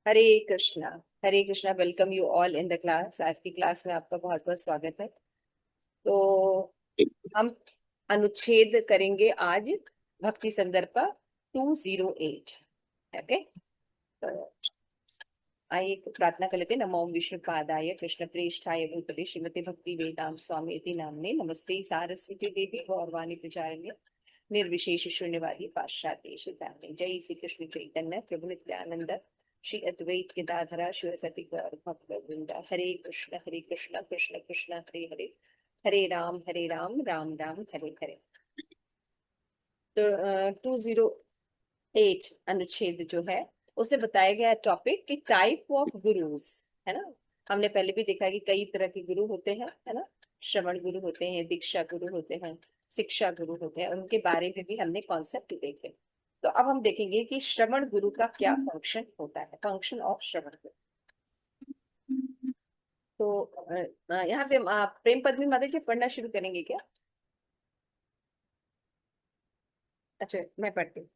Hare Krishna. Hare Krishna. Welcome you all in the class. आज की class में आपका बहुत बहुत स्वागत है। तो हम अनुच्छेद करेंगे आज भक्ति संदर्भ का 208। ओके। तो आइए एक प्रार्थना कर लेते हैं। नमो विष्णु पादाय कृष्ण प्रेष्ठाय भूतले श्रीमती भक्ति वेदांत स्वामी इति नाम्ने नमस्ते सारस्वती देवी गौरवाणी प्रचारिणे निर्विशेष शून्यवादी पाश्चात्य सिद्धांत। जय श्री कृष्ण चैतन्य प्रभु नित्यानंद श्री अद्वैत केदाधरा शिव सती गौर भक्त वृंदा। हरे कृष्ण कृष्ण कृष्ण हरे हरे, हरे राम राम राम हरे हरे। तो 208 अनुच्छेद जो है उसे बताया गया टॉपिक कि टाइप ऑफ गुरुज, है ना। हमने पहले भी देखा कि कई तरह के गुरु होते हैं, है ना। श्रवण गुरु होते हैं, दीक्षा गुरु होते हैं, शिक्षा गुरु होते हैं। उनके बारे में भी हमने कॉन्सेप्ट देखे। तो अब हम देखेंगे कि श्रवण गुरु का क्या फंक्शन होता है, फंक्शन ऑफ श्रवण गुरु। तो यहाँ से प्रेम पद्मी माता जी पढ़ना शुरू करेंगे क्या? अच्छा, मैं पढ़ती हूँ।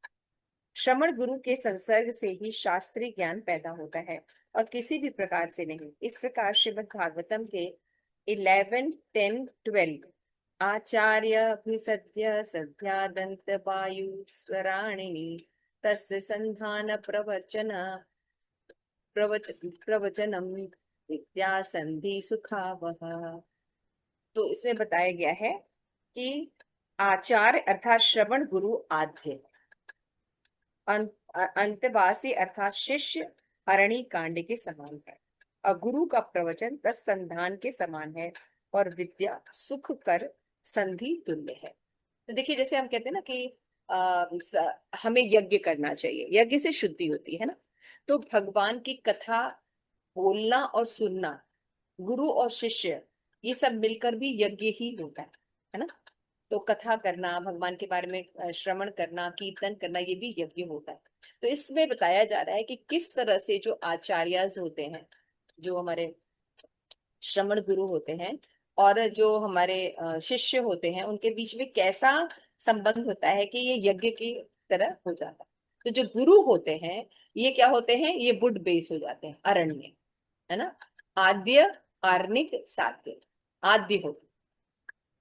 श्रवण गुरु के संसर्ग से ही शास्त्रीय ज्ञान पैदा होता है और किसी भी प्रकार से नहीं। इस प्रकार श्रीमद् भागवतम के 11, 10, 12 आचार्य सद्य सध्यादंत वायु सराणिनी तस्य संधान प्रवचनम विद्या संधि सुखावह। तो इसमें बताया गया है कि आचार्य अर्थात श्रवण गुरु आद्य, अंतवासी अर्थात शिष्य अरणी कांड के समान है और गुरु का प्रवचन तत्संधान के समान है और विद्या सुख कर संधि तुल्य है। तो देखिए, जैसे हम कहते हैं ना कि हमें यज्ञ करना चाहिए, यज्ञ से शुद्धि होती है ना। तो भगवान की कथा बोलना और सुनना, गुरु और शिष्य ये सब मिलकर भी यज्ञ ही होता है ना। तो कथा करना, भगवान के बारे में श्रवण करना, कीर्तन करना, ये भी यज्ञ होता है। तो इसमें बताया जा रहा है कि किस तरह से जो आचार्यज होते हैं, जो हमारे श्रवण गुरु होते हैं और जो हमारे शिष्य होते हैं, उनके बीच में कैसा संबंध होता है कि ये यज्ञ की तरह हो जाता है। तो जो गुरु होते हैं ये क्या होते हैं, ये वुड बेस हो जाते हैं, अरण्य, है ना। आद्य, आर्निक, साध्य, आद्य होते।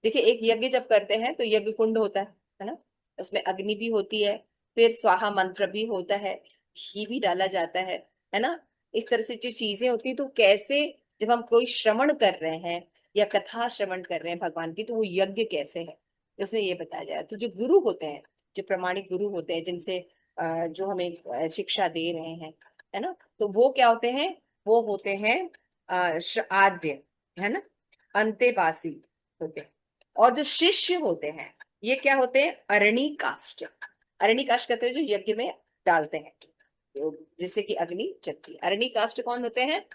देखिए, एक यज्ञ जब करते हैं तो यज्ञ कुंड होता है ना। उसमें अग्नि भी होती है, फिर स्वाहा मंत्र भी होता है, घी भी डाला जाता है ना। इस तरह से जो चीजें होती है, तो कैसे जब हम कोई श्रवण कर रहे हैं या कथा श्रवण कर रहे हैं भगवान की, तो वो यज्ञ कैसे है, उसमें ये बताया जाए। तो जो गुरु होते हैं, जो प्रमाणिक गुरु होते हैं, जिनसे जो हमें शिक्षा दे रहे हैं, है ना, तो वो क्या होते हैं, वो होते हैं आद्य, है ना, अंतेवासी होते हैं। और जो शिष्य होते हैं ये क्या होते हैं, अरणी काष्ठ। अरणी काष्ठ कहते हैं जो यज्ञ में डालते हैं, तो जिससे कि अग्नि जलती है। अरणी काष्ठ कौन होते हैं,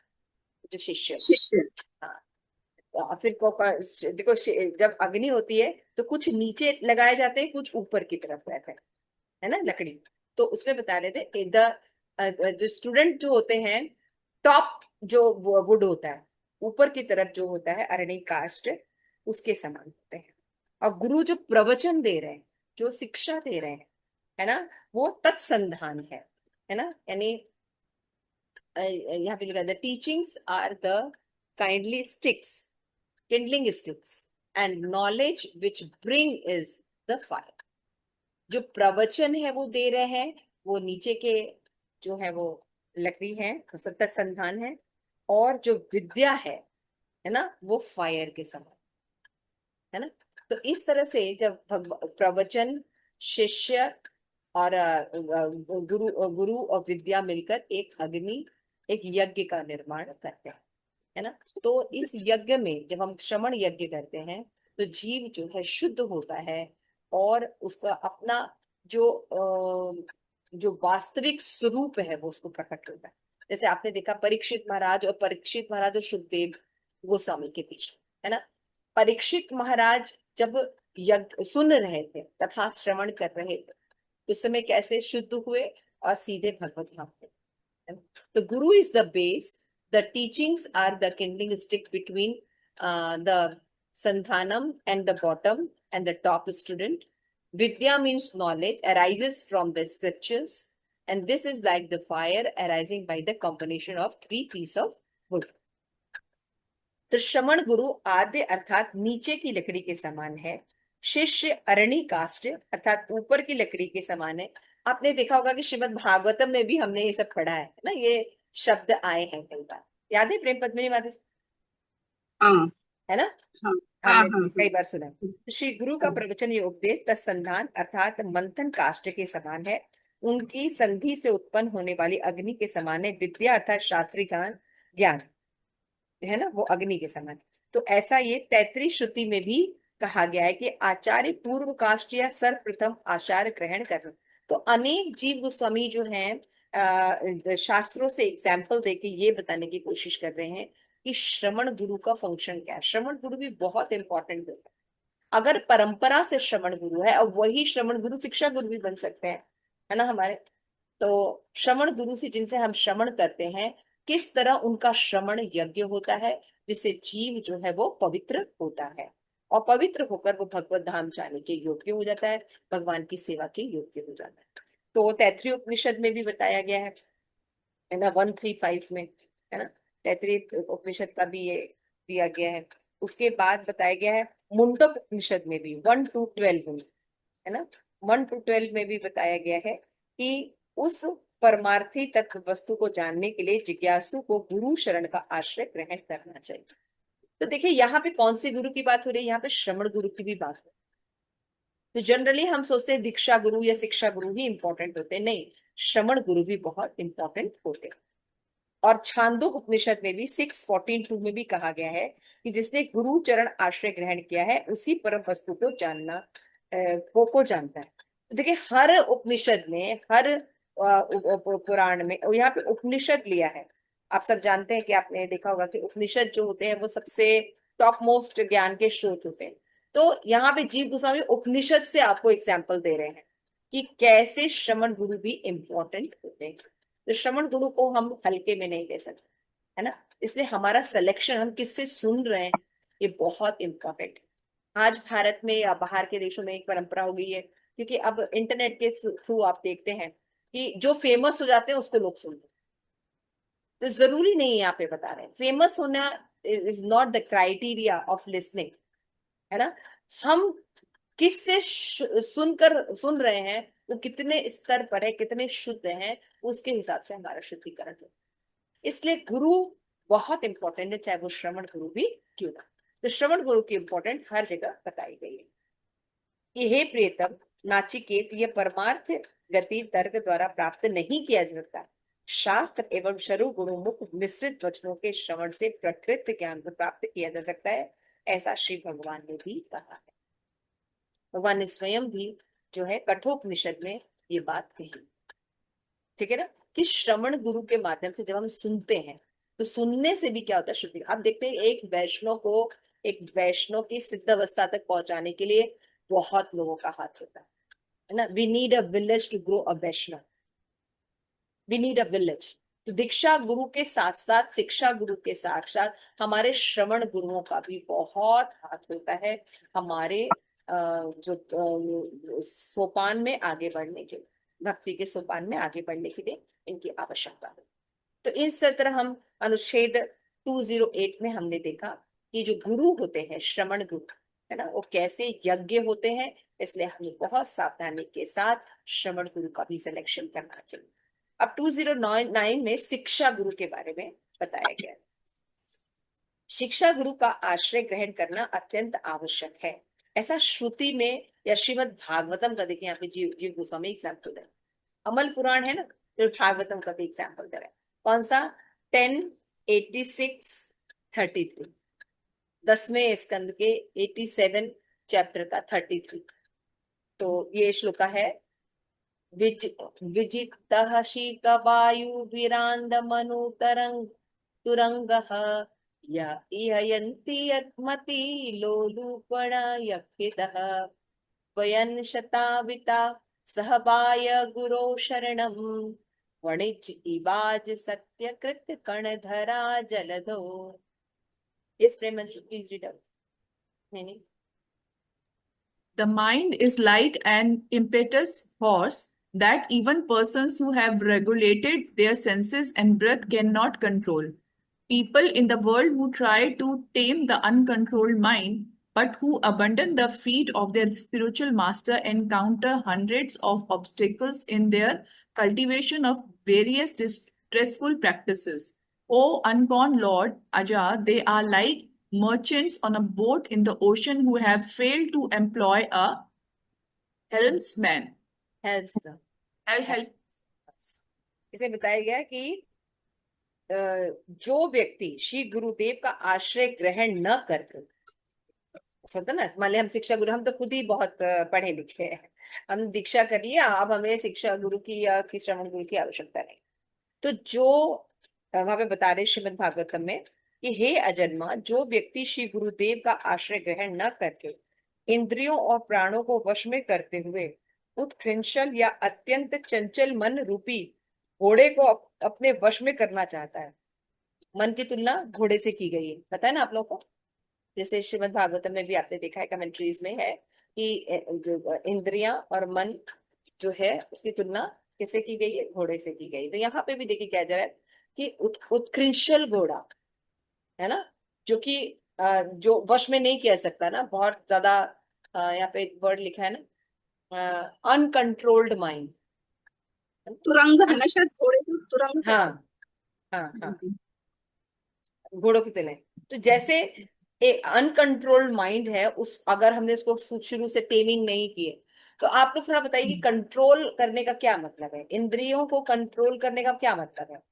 जो शिष्य। शिष्य। हाँ। फिर देखो, जब अग्नि होती है तो कुछ नीचे लगाए जाते हैं, कुछ ऊपर की तरफ रहते हैं, है ना, लकड़ी। तो उसमें बता रहे थे जो स्टूडेंट जो होते हैं, टॉप जो वुड होता है, ऊपर की तरफ जो होता है अरणी काष्ठ, उसके समान होते हैं। और गुरु जो प्रवचन दे रहे हैं, जो शिक्षा दे रहे हैं, है ना, वो तत्संधान है ना। यानी यहाँ पे लिखा है, the teachings are the kindly sticks, kindling sticks and knowledge which bring is the fire. जो प्रवचन है वो दे रहे हैं, वो नीचे के जो है वो लकड़ी है, सतत संधान है। और जो विद्या है ना, वो फायर के समान, है ना। तो इस तरह से जब प्रवचन, शिष्य और गुरु और विद्या मिलकर एक अग्नि, एक यज्ञ का निर्माण करते हैं, है ना। तो इस यज्ञ में जब हम श्रवण यज्ञ करते हैं तो जीव जो है शुद्ध होता है और उसका अपना जो जो वास्तविक स्वरूप है वो उसको प्रकट होता है। जैसे आपने देखा परीक्षित महाराज और सुखदेव गोस्वामी के बीच, है ना। परीक्षित महाराज जब यज्ञ सुन रहे थे, कथा श्रवण कर रहे थे, तो उस समय कैसे शुद्ध हुए और सीधे भगवत धाम पे। The guru is the base. The teachings are the kindling stick between the sandhanam and the bottom and the top student. Vidya means knowledge, arises from the scriptures. and this is like the fire arising by the combination of three pieces of wood. तो श्रमण गुरु आद्य अर्थात नीचे की लकड़ी के समान है, शिष्य अरणी काष्ठ अर्थात ऊपर की लकड़ी के समान है। आपने देखा होगा कि श्रीमद् भागवतम में भी हमने ये सब पढ़ा है ना, ये शब्द आए हैं कई बार, याद है प्रेम पद्मिनी माता जी? हाँ है ना, हाँ हाँ हमने हाँ कई बार सुना है। तो श्री गुरु का हाँ। प्रवचन ये उपदेश तत्संधान अर्थात मंथन काष्ठ के समान है, उनकी संधि से उत्पन्न होने वाली अग्नि के समान है, विद्या अर्थात शास्त्री ज्ञान ज्ञान है ना, वो अग्नि के समान। तो ऐसा ये तैतृय श्रुति में भी कहा गया है कि आचार्य पूर्व काष्ठ या सर्वप्रथम आचार्य ग्रहण कर। तो अनेक जीव गोस्वामी जो हैं शास्त्रों से एग्जाम्पल देके ये बताने की कोशिश कर रहे हैं कि श्रवण गुरु का फंक्शन क्या है। श्रवण गुरु भी बहुत इंपॉर्टेंट होता है। अगर परंपरा से श्रवण गुरु है, और वही श्रवण गुरु शिक्षा गुरु भी बन सकते हैं, है ना हमारे। तो श्रवण गुरु से जिनसे हम श्रवण करते हैं, किस तरह उनका श्रवण यज्ञ होता है, जिससे जीव जो है वो पवित्र होता है, और पवित्र होकर वो भगवत धाम जाने के योग्य हो जाता है, भगवान की सेवा के योग्य हो जाता है। तो तैत्तिरीय उपनिषद में भी बताया गया है ना, 135 में, है ना, तैत्तिरीय उपनिषद का भी ये दिया गया है। उसके बाद बताया गया है मुंडक उपनिषद में भी 1 to 12 में, है ना, 1 to 12 में भी बताया गया है कि उस परमार्थी तत्व वस्तु को जानने के लिए जिज्ञासु को गुरु शरण का आश्रय ग्रहण करना चाहिए। तो देखिए यहाँ पे कौन सी गुरु की बात हो रही है, यहाँ पे श्रवण गुरु की भी बात हो। तो जनरली हम सोचते हैं दीक्षा गुरु या शिक्षा गुरु ही इंपॉर्टेंट होते हैं, नहीं, श्रवण गुरु भी बहुत इंपॉर्टेंट होते हैं। और छांदोग उपनिषद में भी 6:14-2 में भी कहा गया है कि जिसने गुरु चरण आश्रय ग्रहण किया है उसी परम वस्तु को जानना को जानता है। तो देखिए हर उपनिषद में, हर पुराण में, और यहाँ पे उपनिषद लिया है। आप सब जानते हैं कि आपने देखा होगा कि उपनिषद जो होते हैं वो सबसे टॉप मोस्ट ज्ञान के स्रोत होते हैं। तो यहाँ पे जीव गोस्वामी उपनिषद से आपको एग्जाम्पल दे रहे हैं कि कैसे श्रवण गुरु भी इंपॉर्टेंट होते हैं। तो श्रवण गुरु को हम हल्के में नहीं ले सकते, है ना। इसलिए हमारा सिलेक्शन, हम किससे सुन रहे हैं, ये बहुत इंपॉर्टेंट है। आज भारत में या बाहर के देशों में एक परंपरा हो गई है, क्योंकि अब इंटरनेट के थ्रू आप देखते हैं कि जो फेमस हो जाते हैं उसको लोग सुनते हैं। तो जरूरी नहीं है, यहाँ पे बता रहे हैं फेमस होना is not the criteria of listening, है ना। हम किससे सुन रहे हैं, वो कितने स्तर पर है, कितने शुद्ध हैं, उसके हिसाब से हमारा शुद्धिकरण है। इसलिए गुरु बहुत इंपॉर्टेंट है, चाहे वो श्रवण गुरु भी क्यों ना। तो श्रवण गुरु की इंपॉर्टेंट हर जगह बताई गई है कि हे प्रियतम नाचिकेत, ये परमार्थ गति तर्क द्वारा प्राप्त नहीं किया जा सकता। शास्त्र एवं शरु गुरु मुख मिश्रित वचनों के श्रवण से प्रकृत ज्ञान को प्राप्त किया जा सकता है, ऐसा श्री भगवान ने भी कहा है। भगवान ने स्वयं भी जो है कठोपनिषद में ये बात कही, ठीक है ना, कि श्रवण गुरु के माध्यम से जब हम सुनते हैं, तो सुनने से भी क्या होता है, शुद्धि। आप देखते हैं एक वैष्णव की सिद्ध अवस्था तक पहुंचाने के लिए बहुत लोगों का हाथ होता है ना। We need a village to grow a Vaishnav, we need a village. तो दीक्षा गुरु के साथ साथ, शिक्षा गुरु के साथ साथ हमारे श्रवण गुरुओं का भी बहुत हाथ होता है हमारे जो सोपान में आगे बढ़ने के, भक्ति के सोपान में आगे बढ़ने के लिए इनकी आवश्यकता है। तो इस तरह हम अनुच्छेद 208 में हमने देखा कि जो गुरु होते हैं, श्रवण गुरु, है ना, वो कैसे यज्ञ होते हैं। इसलिए हमें बहुत सावधानी के साथ श्रवण गुरु का भी सिलेक्शन करना चाहिए। अब 209 में शिक्षा गुरु के बारे में बताया गया है। शिक्षा गुरु का आश्रय ग्रहण करना अत्यंत आवश्यक है, ऐसा श्रुति में या श्रीमद् भागवतम का देखिए, यहाँ पे जीव जीव गोस्वामी एग्जाम्पल दे, अमल पुराण है ना, तो भागवतम का भी एग्जाम्पल दे रहा है। कौन सा? 10:86-33, 10वें स्कंद के 87 चैप्टर का 33। तो ये श्लोक है, विजितः शीकवायुभिरान्दमनुतरङ्ग तुरङ्गः य इहयन्ति यत्मति लोलुपण यक्षितः वयन् शताविता सहबाय गुरो शरणं वणिज इवाज सत्यकृत कणधरा जलधो। Yes, Premanju, please read out. The mind is like an impetuous horse that even persons who have regulated their senses and breath cannot control. People in the world who try to tame the uncontrolled mind, but who abandon the feet of their spiritual master, encounter hundreds of obstacles in their cultivation of various distressful practices. O unborn Lord Aja, they are like merchants on a boat in the ocean who have failed to employ a helmsman. Health Help. इसे बताया गया कि जो व्यक्ति श्री गुरुदेव का आश्रय ग्रहण न करके, ऐसा होता ना, मान लिया हम शिक्षा गुरु, हम तो खुद ही बहुत पढ़े लिखे हैं, हम दीक्षा कर लिया, अब हमें शिक्षा गुरु की या कि श्रवण गुरु की आवश्यकता नहीं। तो जो वहां पे बता रहे श्रीमद् भागवतम में कि हे अजन्मा, जो व्यक्ति श्री गुरुदेव का आश्रय ग्रहण न करके इंद्रियों और प्राणों को वश में करते हुए उत्कृंशल या अत्यंत चंचल मन रूपी घोड़े को अपने वश में करना चाहता है। मन की तुलना घोड़े से की गई है, पता है ना आप लोगों को। जैसे श्रीमद् भागवतम में भी आपने देखा है, कमेंट्रीज में है कि जो इंद्रियां और मन जो है उसकी तुलना किससे की गई है? घोड़े से की गई। तो यहाँ पे भी देखिए क्या जा रहा है कि उत्कृंशल घोड़ा है ना, जो कि जो वश में नहीं किया सकता ना, बहुत ज्यादा यहाँ पे एक वर्ड लिखा है ना, अनकंट्रोल्ड माइंड। तुरंग है ना शायद, घोड़े को तुरंग कहते हाँ हैं। हाँ हाँ, घोड़ों की तरह। तो जैसे एक अनकंट्रोल्ड माइंड है, उस अगर हमने उसको शुरू से टेमिंग नहीं किए, तो आप लोग थोड़ा बताइए कि कंट्रोल करने का क्या मतलब है, इंद्रियों को कंट्रोल करने का क्या मतलब है?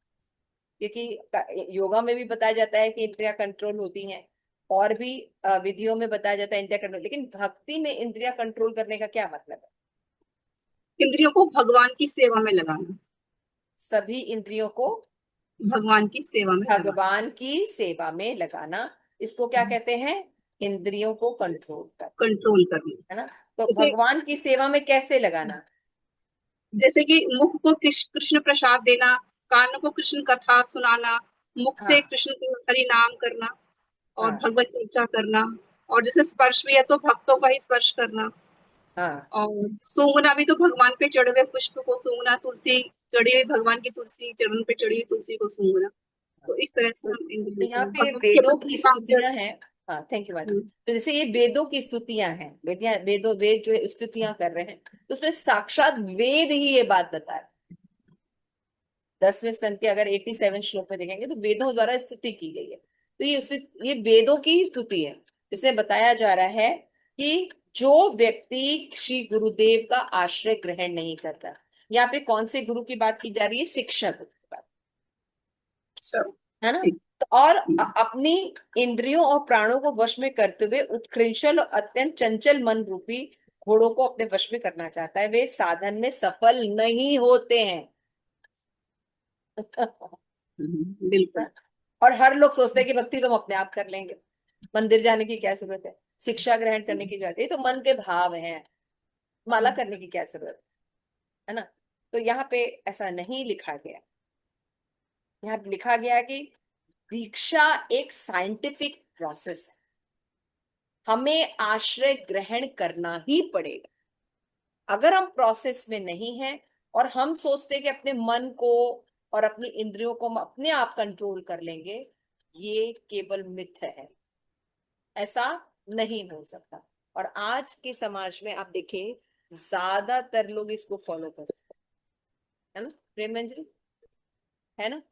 क्योंकि योगा में भी बताया जाता है कि इंद्रियां कंट्रोल होती हैं, और भी विधियों में बताया जाता है इंद्रिया कंट्रोल, लेकिन भक्ति में इंद्रिया कंट्रोल करने का क्या मतलब है? इंद्रियों को भगवान की सेवा में लगाना, सभी इंद्रियों को भगवान की सेवा में लगाना, भगवान की सेवा में लगाना, इसको क्या कहते हैं? इंद्रियों को कंट्रोल कर, कंट्रोल करना। है ना। तो जैसे भगवान की सेवा में कैसे लगाना? जैसे कि मुख को कृष्ण प्रसाद देना, कान को कृष्ण कथा सुनाना, मुख से हाँ कृष्ण के हरि नाम करना और हाँ भगवत चर्चा करना। और जैसे स्पर्श भी है तो भक्तों का ही स्पर्श करना। हाँ और सूंघना भी तो भगवान पे चढ़े हुए पुष्प को सूंघना, तुलसी चढ़ी हुई भगवान की तुलसी, चरण पे चढ़ी हुई तुलसी को सूंघना। तो इस तरह से तो, हम तो इंद्रियों यहाँ को पे भगवान के वेदों की प्रति काम कर। स्तुतियां हैं। हाँ, थैंक यू मैडम। तो जैसे ये वेदों की स्तुतियां हैं, वेद जो है स्तुतियां कर रहे हैं, तो उसमें साक्षात वेद ही ये बात बता रहे हैं। 10वें स्कंद के अगर 87 श्लोक में देखेंगे तो वेदों द्वारा स्तुति की गई है। तो ये वेदों की ही स्तुति है, जिसमें बताया जा रहा है कि जो व्यक्ति श्री गुरुदेव का आश्रय ग्रहण नहीं करता, यहाँ पे कौन से गुरु की बात की जा रही है? शिक्षा गुरु की बात, चलो है ना। ठीक। तो और अपनी इंद्रियों और प्राणों को वश में करते हुए उत्कृंशल और अत्यंत चंचल मन रूपी घोड़ों को अपने वश में करना चाहता है, वे साधन में सफल नहीं होते हैं। बिल्कुल। और हर लोग सोचते हैं कि भक्ति तो हम अपने आप कर लेंगे, मंदिर जाने की क्या जरूरत है, शिक्षा ग्रहण करने की जरूरत है, ये तो मन के भाव हैं, माला करने की क्या जरूरत है ना। तो यहाँ पे ऐसा नहीं लिखा गया, यहाँ पे लिखा गया है कि दीक्षा एक साइंटिफिक प्रोसेस है, हमें आश्रय ग्रहण करना ही पड़ेगा। अगर हम प्रोसेस में नहीं हैं और हम सोचते हैं कि अपने मन को और अपनी इंद्रियों को हम अपने आप कंट्रोल कर लेंगे, ये केवल मिथ्य है, ऐसा नहीं हो सकता। और आज के समाज में आप देखिए, ज्यादातर लोग इसको फॉलो करते हैं, है ना प्रेम मंजरी, है ना।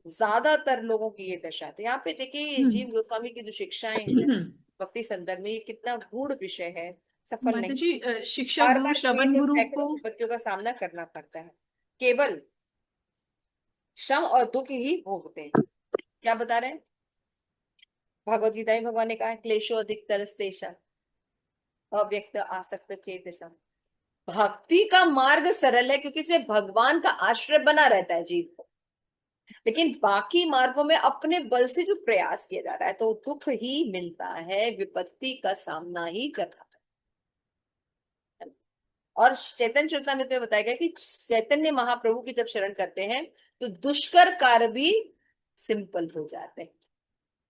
ज्यादातर लोगों की ये दशा है। तो यहाँ पे देखिए ये जीव गोस्वामी की जो शिक्षाएं हैं ना भक्ति संदर्भ में, ये कितना गूढ़ विषय है, सफल माता नहीं। जी, शिक्षा बार गुरु बार हमें श्रवण जो गुरु सैकड़ों को विपत्तियों का सामना करना पड़ता है, केवल श्रम और दुख ही भोगते हैं। क्या बता रहे हैं? भगवत गीता में भगवान ने कहा है, क्लेशो अधिकतर तेषां अव्यक्त आसक्त चेतसम। भक्ति का मार्ग सरल है क्योंकि इसमें भगवान का आश्रय बना रहता है जीव को, लेकिन बाकी मार्गों में अपने बल से जो प्रयास किया जा रहा है तो दुख ही मिलता है, विपत्ति का सामना ही करना है। और चैतन्य चरितमृत में बताया गया कि चैतन्य महाप्रभु की जब शरण करते हैं तो दुष्कर कार्य भी सिंपल हो जाते हैं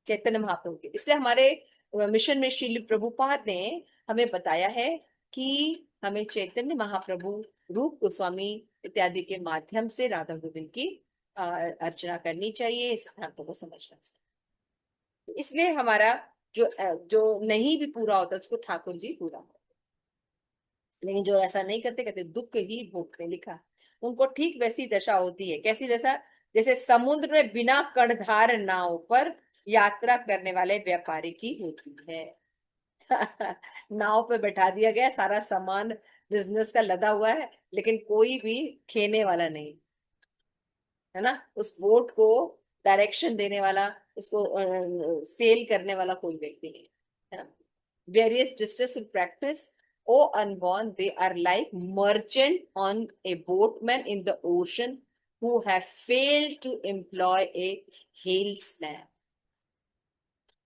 चैतन्य महाप्रभु के। इसलिए हमारे मिशन में श्रील प्रभुपाद ने हमें बताया है कि हमें चैतन्य महाप्रभु रूप गोस्वामी इत्यादि के माध्यम से राधा गोविंद की अर्चना करनी चाहिए, इस सिद्धांतों को समझना चाहिए। इसलिए हमारा जो नहीं भी पूरा होता उसको ठाकुर जी पूरा होता, लेकिन जो ऐसा नहीं करते कहते दुख ही भोगते लिखा। उनको ठीक वैसी दशा होती है, कैसी दशा? जैसे समुद्र में बिना कणधार नाव पर यात्रा करने वाले व्यापारी की होती है। नाव पे बैठा दिया गया, सारा सामान बिजनेस का लदा हुआ है, लेकिन कोई भी खेने वाला नहीं है ना, उस बोट को डायरेक्शन देने वाला, उसको सेल करने वाला कोई व्यक्ति नहीं है ना। Various distress in practice, O unborn, they are like merchant on a boatman in the ocean who have failed to employ a helmsman.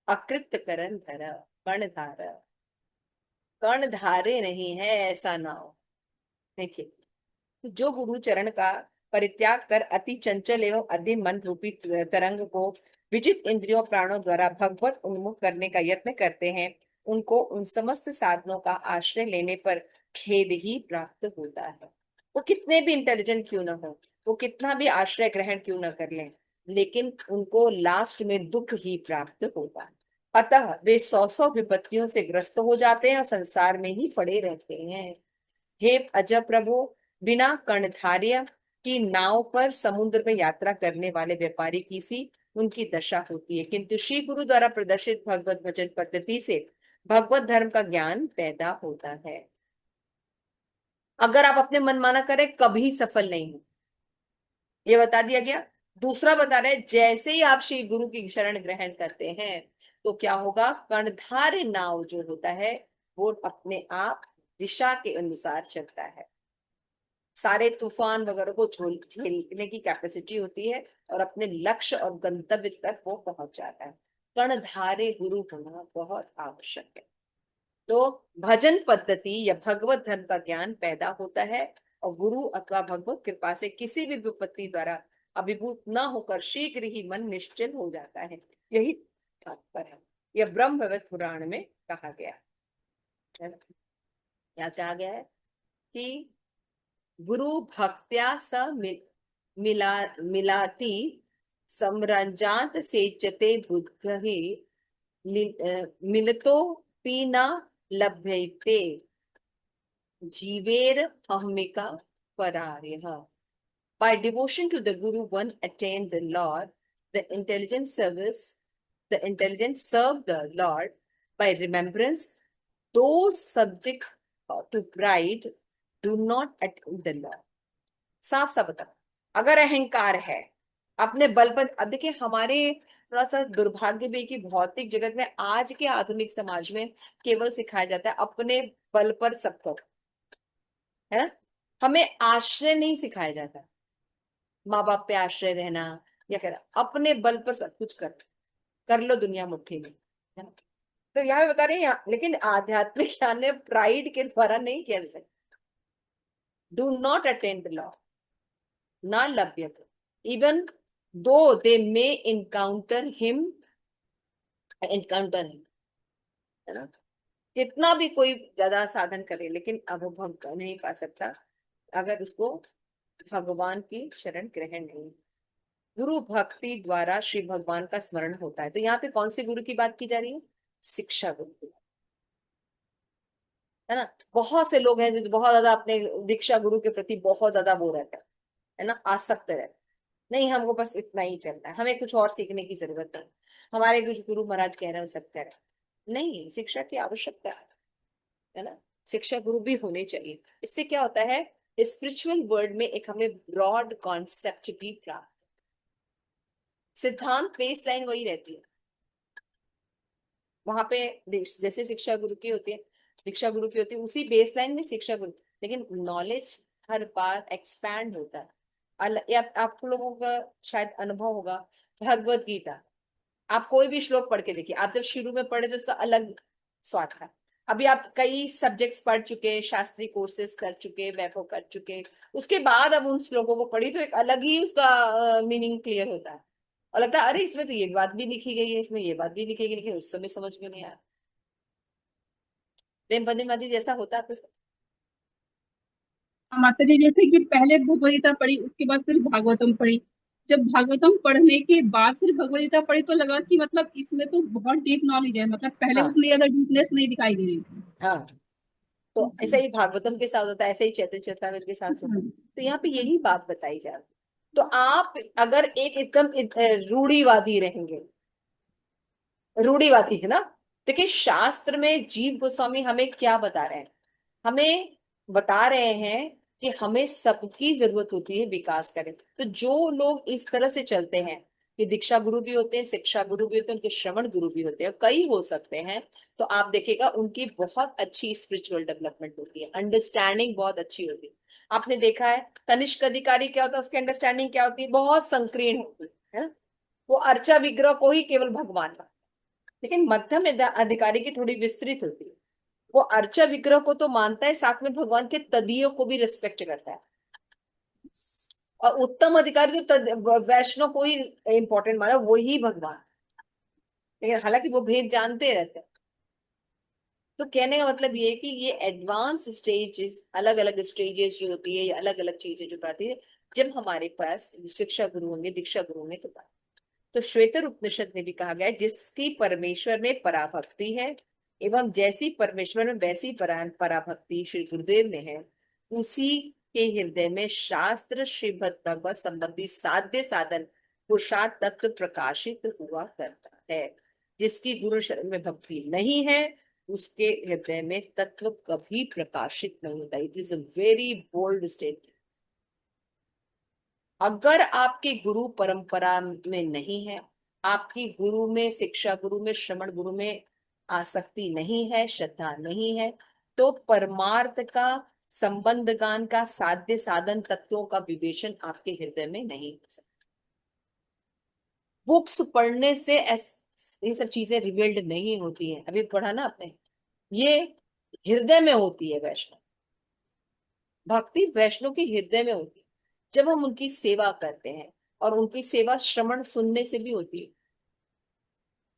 अकृत करण धर कण धार, कण धारे नहीं है ऐसा नाव। देखिए, जो गुरु चरण का परित्याग कर अति चंचल एवं अति मन रूपी तरंग को विजित इंद्रियों प्राणों द्वारा भगवत उन्मुख करने का यत्न करते हैं, उनको उन समस्त साधनों का आश्रय लेने पर खेद ही प्राप्त होता है। वो कितने भी इंटेलिजेंट क्यों ना हो, वो कितना भी आश्रय ग्रहण क्यों ना कर लें, लेकिन उनको लास्ट में दुख ही प्राप्त होता है। अतः वे सौ सौ विपत्तियों से ग्रस्त हो जाते हैं और संसार में ही पड़े रहते हैं। हे अजब प्रभु, बिना कर्णधार्य की नाव पर समुद्र में यात्रा करने वाले व्यापारी की सी उनकी दशा होती है, किंतु श्री गुरु द्वारा प्रदर्शित भगवत भजन पद्धति से भगवत धर्म का ज्ञान पैदा होता है। अगर आप अपने मनमाना करें कभी सफल नहीं हो, ये बता दिया गया। दूसरा बता रहे, जैसे ही आप श्री गुरु की शरण ग्रहण करते हैं तो क्या होगा? कर्णधार नाव जो होता है वो अपने आप दिशा के अनुसार चलता है, सारे तूफान वगैरह को झेलने की कैपेसिटी होती है और अपने लक्ष्य और गंतव्य तक वो पहुंच जाता है। कर्णधारे गुरु होना बहुत आवश्यक है। तो भजन पद्धति या भगवत धर्म का ज्ञान पैदा होता है और गुरु अथवा भगवत कृपा से किसी भी विपत्ति द्वारा अभिभूत न होकर शीघ्र ही मन निश्चल हो जाता है। यही तात्पर्य है, यह ब्रह्म वैवर्त पुराण में कहा गया है ना। क्या कहा गया है कि गुरु भक्त्या स मिलाती सम्रंजात सेचते बुद्ध ही मिलतो पीना लभ्यते जीवेर अहमिका परार्यः। By devotion to the Guru, one attained the Lord. The intelligent serve the Lord by remembrance. Those subject to pride do not attain the Lord. साफ साफ बता, अगर अहंकार है अपने बल पर, अब देखिए हमारे थोड़ा सा दुर्भाग्य भी कि भौतिक जगत में आज के आधुनिक समाज में केवल सिखाया जाता है अपने बल पर सब करो, है ना। हमें आश्रय नहीं सिखाया जाता, माँ बाप पे आश्रय रहना या कर अपने बल पर सब कुछ कर लो दुनिया मुट्ठी में, है ना। तो यहाँ पे बता रहे हैं लेकिन आध्यात्मिक ज्ञान ने प्राइड के द्वारा नहीं किया जा सकता। Do not attend the law ना लभ्यते इवन दो दे मे इनकाउंटर हिम, है ना। कितना भी कोई ज्यादा साधन करे लेकिन अब वो भगवान नहीं पा सकता अगर उसको भगवान की शरण ग्रहण नहीं। गुरु भक्ति द्वारा श्री भगवान का स्मरण होता है। तो यहाँ पे कौन से गुरु की बात की जा रही है? शिक्षा गुरु की, है ना। बहुत से लोग हैं जो बहुत ज्यादा अपने दीक्षा गुरु के प्रति बहुत ज्यादा वो रहता है ना, आसक्त रहता है। नहीं, हमको बस इतना ही चलना है, हमें कुछ और सीखने की जरूरत नहीं, हमारे कुछ गुरु महाराज कह रहे हैं सब कह रहे हैं। नहीं, शिक्षा की आवश्यकता है ना। शिक्षा गुरु भी होने चाहिए। इससे क्या होता है, स्पिरिचुअल वर्ल्ड में एक हमें ब्रॉड कॉन्सेप्ट भी प्राप्त, सिद्धांत बेस लाइन वही रहती है वहां पे। जैसे शिक्षा गुरु की होती है, दीक्षा गुरु की होती है, उसी बेस लाइन में शिक्षा गुरु, लेकिन नॉलेज हर बार एक्सपैंड होता है। आप लोगों का शायद अनुभव होगा, भगवत गीता आप कोई भी श्लोक पढ़ के देखिए, आप जब शुरू में पढ़े तो उसका अलग स्वाद था। अभी आप कई सब्जेक्ट्स पढ़ चुके, शास्त्रीय कोर्सेज कर चुके, वैभव कर चुके, उसके बाद अब उन श्लोकों को पढ़ी तो एक अलग ही उसका मीनिंग क्लियर होता है और लगता है अरे इसमें तो ये बात भी लिखी गई है, इसमें ये बात भी लिखी गई, लेकिन उस समय समझ में नहीं आया। प्रेम बंधुमादी जैसा होता है आपके साथ? माता जी जैसे कि पहले भगवद गीता पढ़ी, उसके बाद फिर भागवतम पढ़ी। जब भागवतम पढ़ने के बाद फिर भगवद गीता पढ़ी तो लगा कि मतलब इसमें तो बहुत डीप नॉलेज है, मतलब पहले हाँ उतनी ज्यादा डीपनेस नहीं दिखाई दे रही थी। हाँ। तो जी। ऐसा ही भागवतम के साथ होता है, ऐसे ही चैतन्य चरितमृत के साथ होता है। हम्म। तो यहाँ पे यही बात बताई जा रही है। तो आप अगर एक एकदम रूढ़िवादी रहेंगे, रूढ़िवादी है ना, देखिए शास्त्र में जीव गोस्वामी हमें क्या बता रहे हैं, हमें बता रहे हैं कि हमें सबकी जरूरत होती है विकास करें। तो जो लोग इस तरह से चलते हैं कि दीक्षा गुरु भी होते हैं, शिक्षा गुरु भी होते हैं, उनके श्रवण गुरु भी होते हैं, कई हो सकते हैं, तो आप देखिएगा उनकी बहुत अच्छी स्पिरिचुअल डेवलपमेंट होती है, अंडरस्टैंडिंग बहुत अच्छी होती है। आपने देखा है कनिष्क अधिकारी क्या होता है, उसकी अंडरस्टैंडिंग क्या होती है, बहुत संकीर्ण होती है ना। वो अर्चा विग्रह को ही केवल भगवान मानता है। लेकिन मध्यम अधिकारी की थोड़ी विस्तृत होती है, वो अर्चा विग्रह को तो मानता है, साथ में भगवान के तदियों को भी रिस्पेक्ट करता है। और उत्तम अधिकारी तो वैष्णव को ही इंपॉर्टेंट माना, वही भगवान। लेकिन हालांकि वो भेद जानते रहते हैं। तो कहने का मतलब ये है कि ये एडवांस स्टेजेस, अलग अलग स्टेजेस जो होती है, अलग अलग चीजें जो आती है, जब हमारे पास शिक्षा गुरु होंगे, दीक्षा गुरु होंगे तो श्वेतर उपनिषद में भी कहा गया है जिसकी परमेश्वर में पराभक्ति है, एवं जैसी परमेश्वर में वैसी पराभक्ति श्री गुरुदेव में है, उसी के हृदय में शास्त्र श्रीमद् भगवत संबंधी साध्य साधन पुरुषार्थ तत्व प्रकाशित हुआ करता है। जिसकी गुरु शरण में भक्ति नहीं है, उसके हृदय में तत्व कभी प्रकाशित नहीं होता। It is a very bold statement. अगर आपके गुरु परंपरा में नहीं है, आपकी गुरु में, शिक्षा गुरु में, श्रवण गुरु में आसक्ति नहीं है, श्रद्धा नहीं है, तो परमार्थ का, संबंध गान का, साध्य साधन तत्वों का विवेचन आपके हृदय में नहीं हो सकता। बुक्स पढ़ने से ये सब चीजें रिवील्ड नहीं होती हैं, अभी पढ़ा ना आपने, ये हृदय में होती है। वैष्णव भक्ति वैष्णव के हृदय में होती है, जब हम उनकी सेवा करते हैं। और उनकी सेवा श्रवण सुनने से भी होती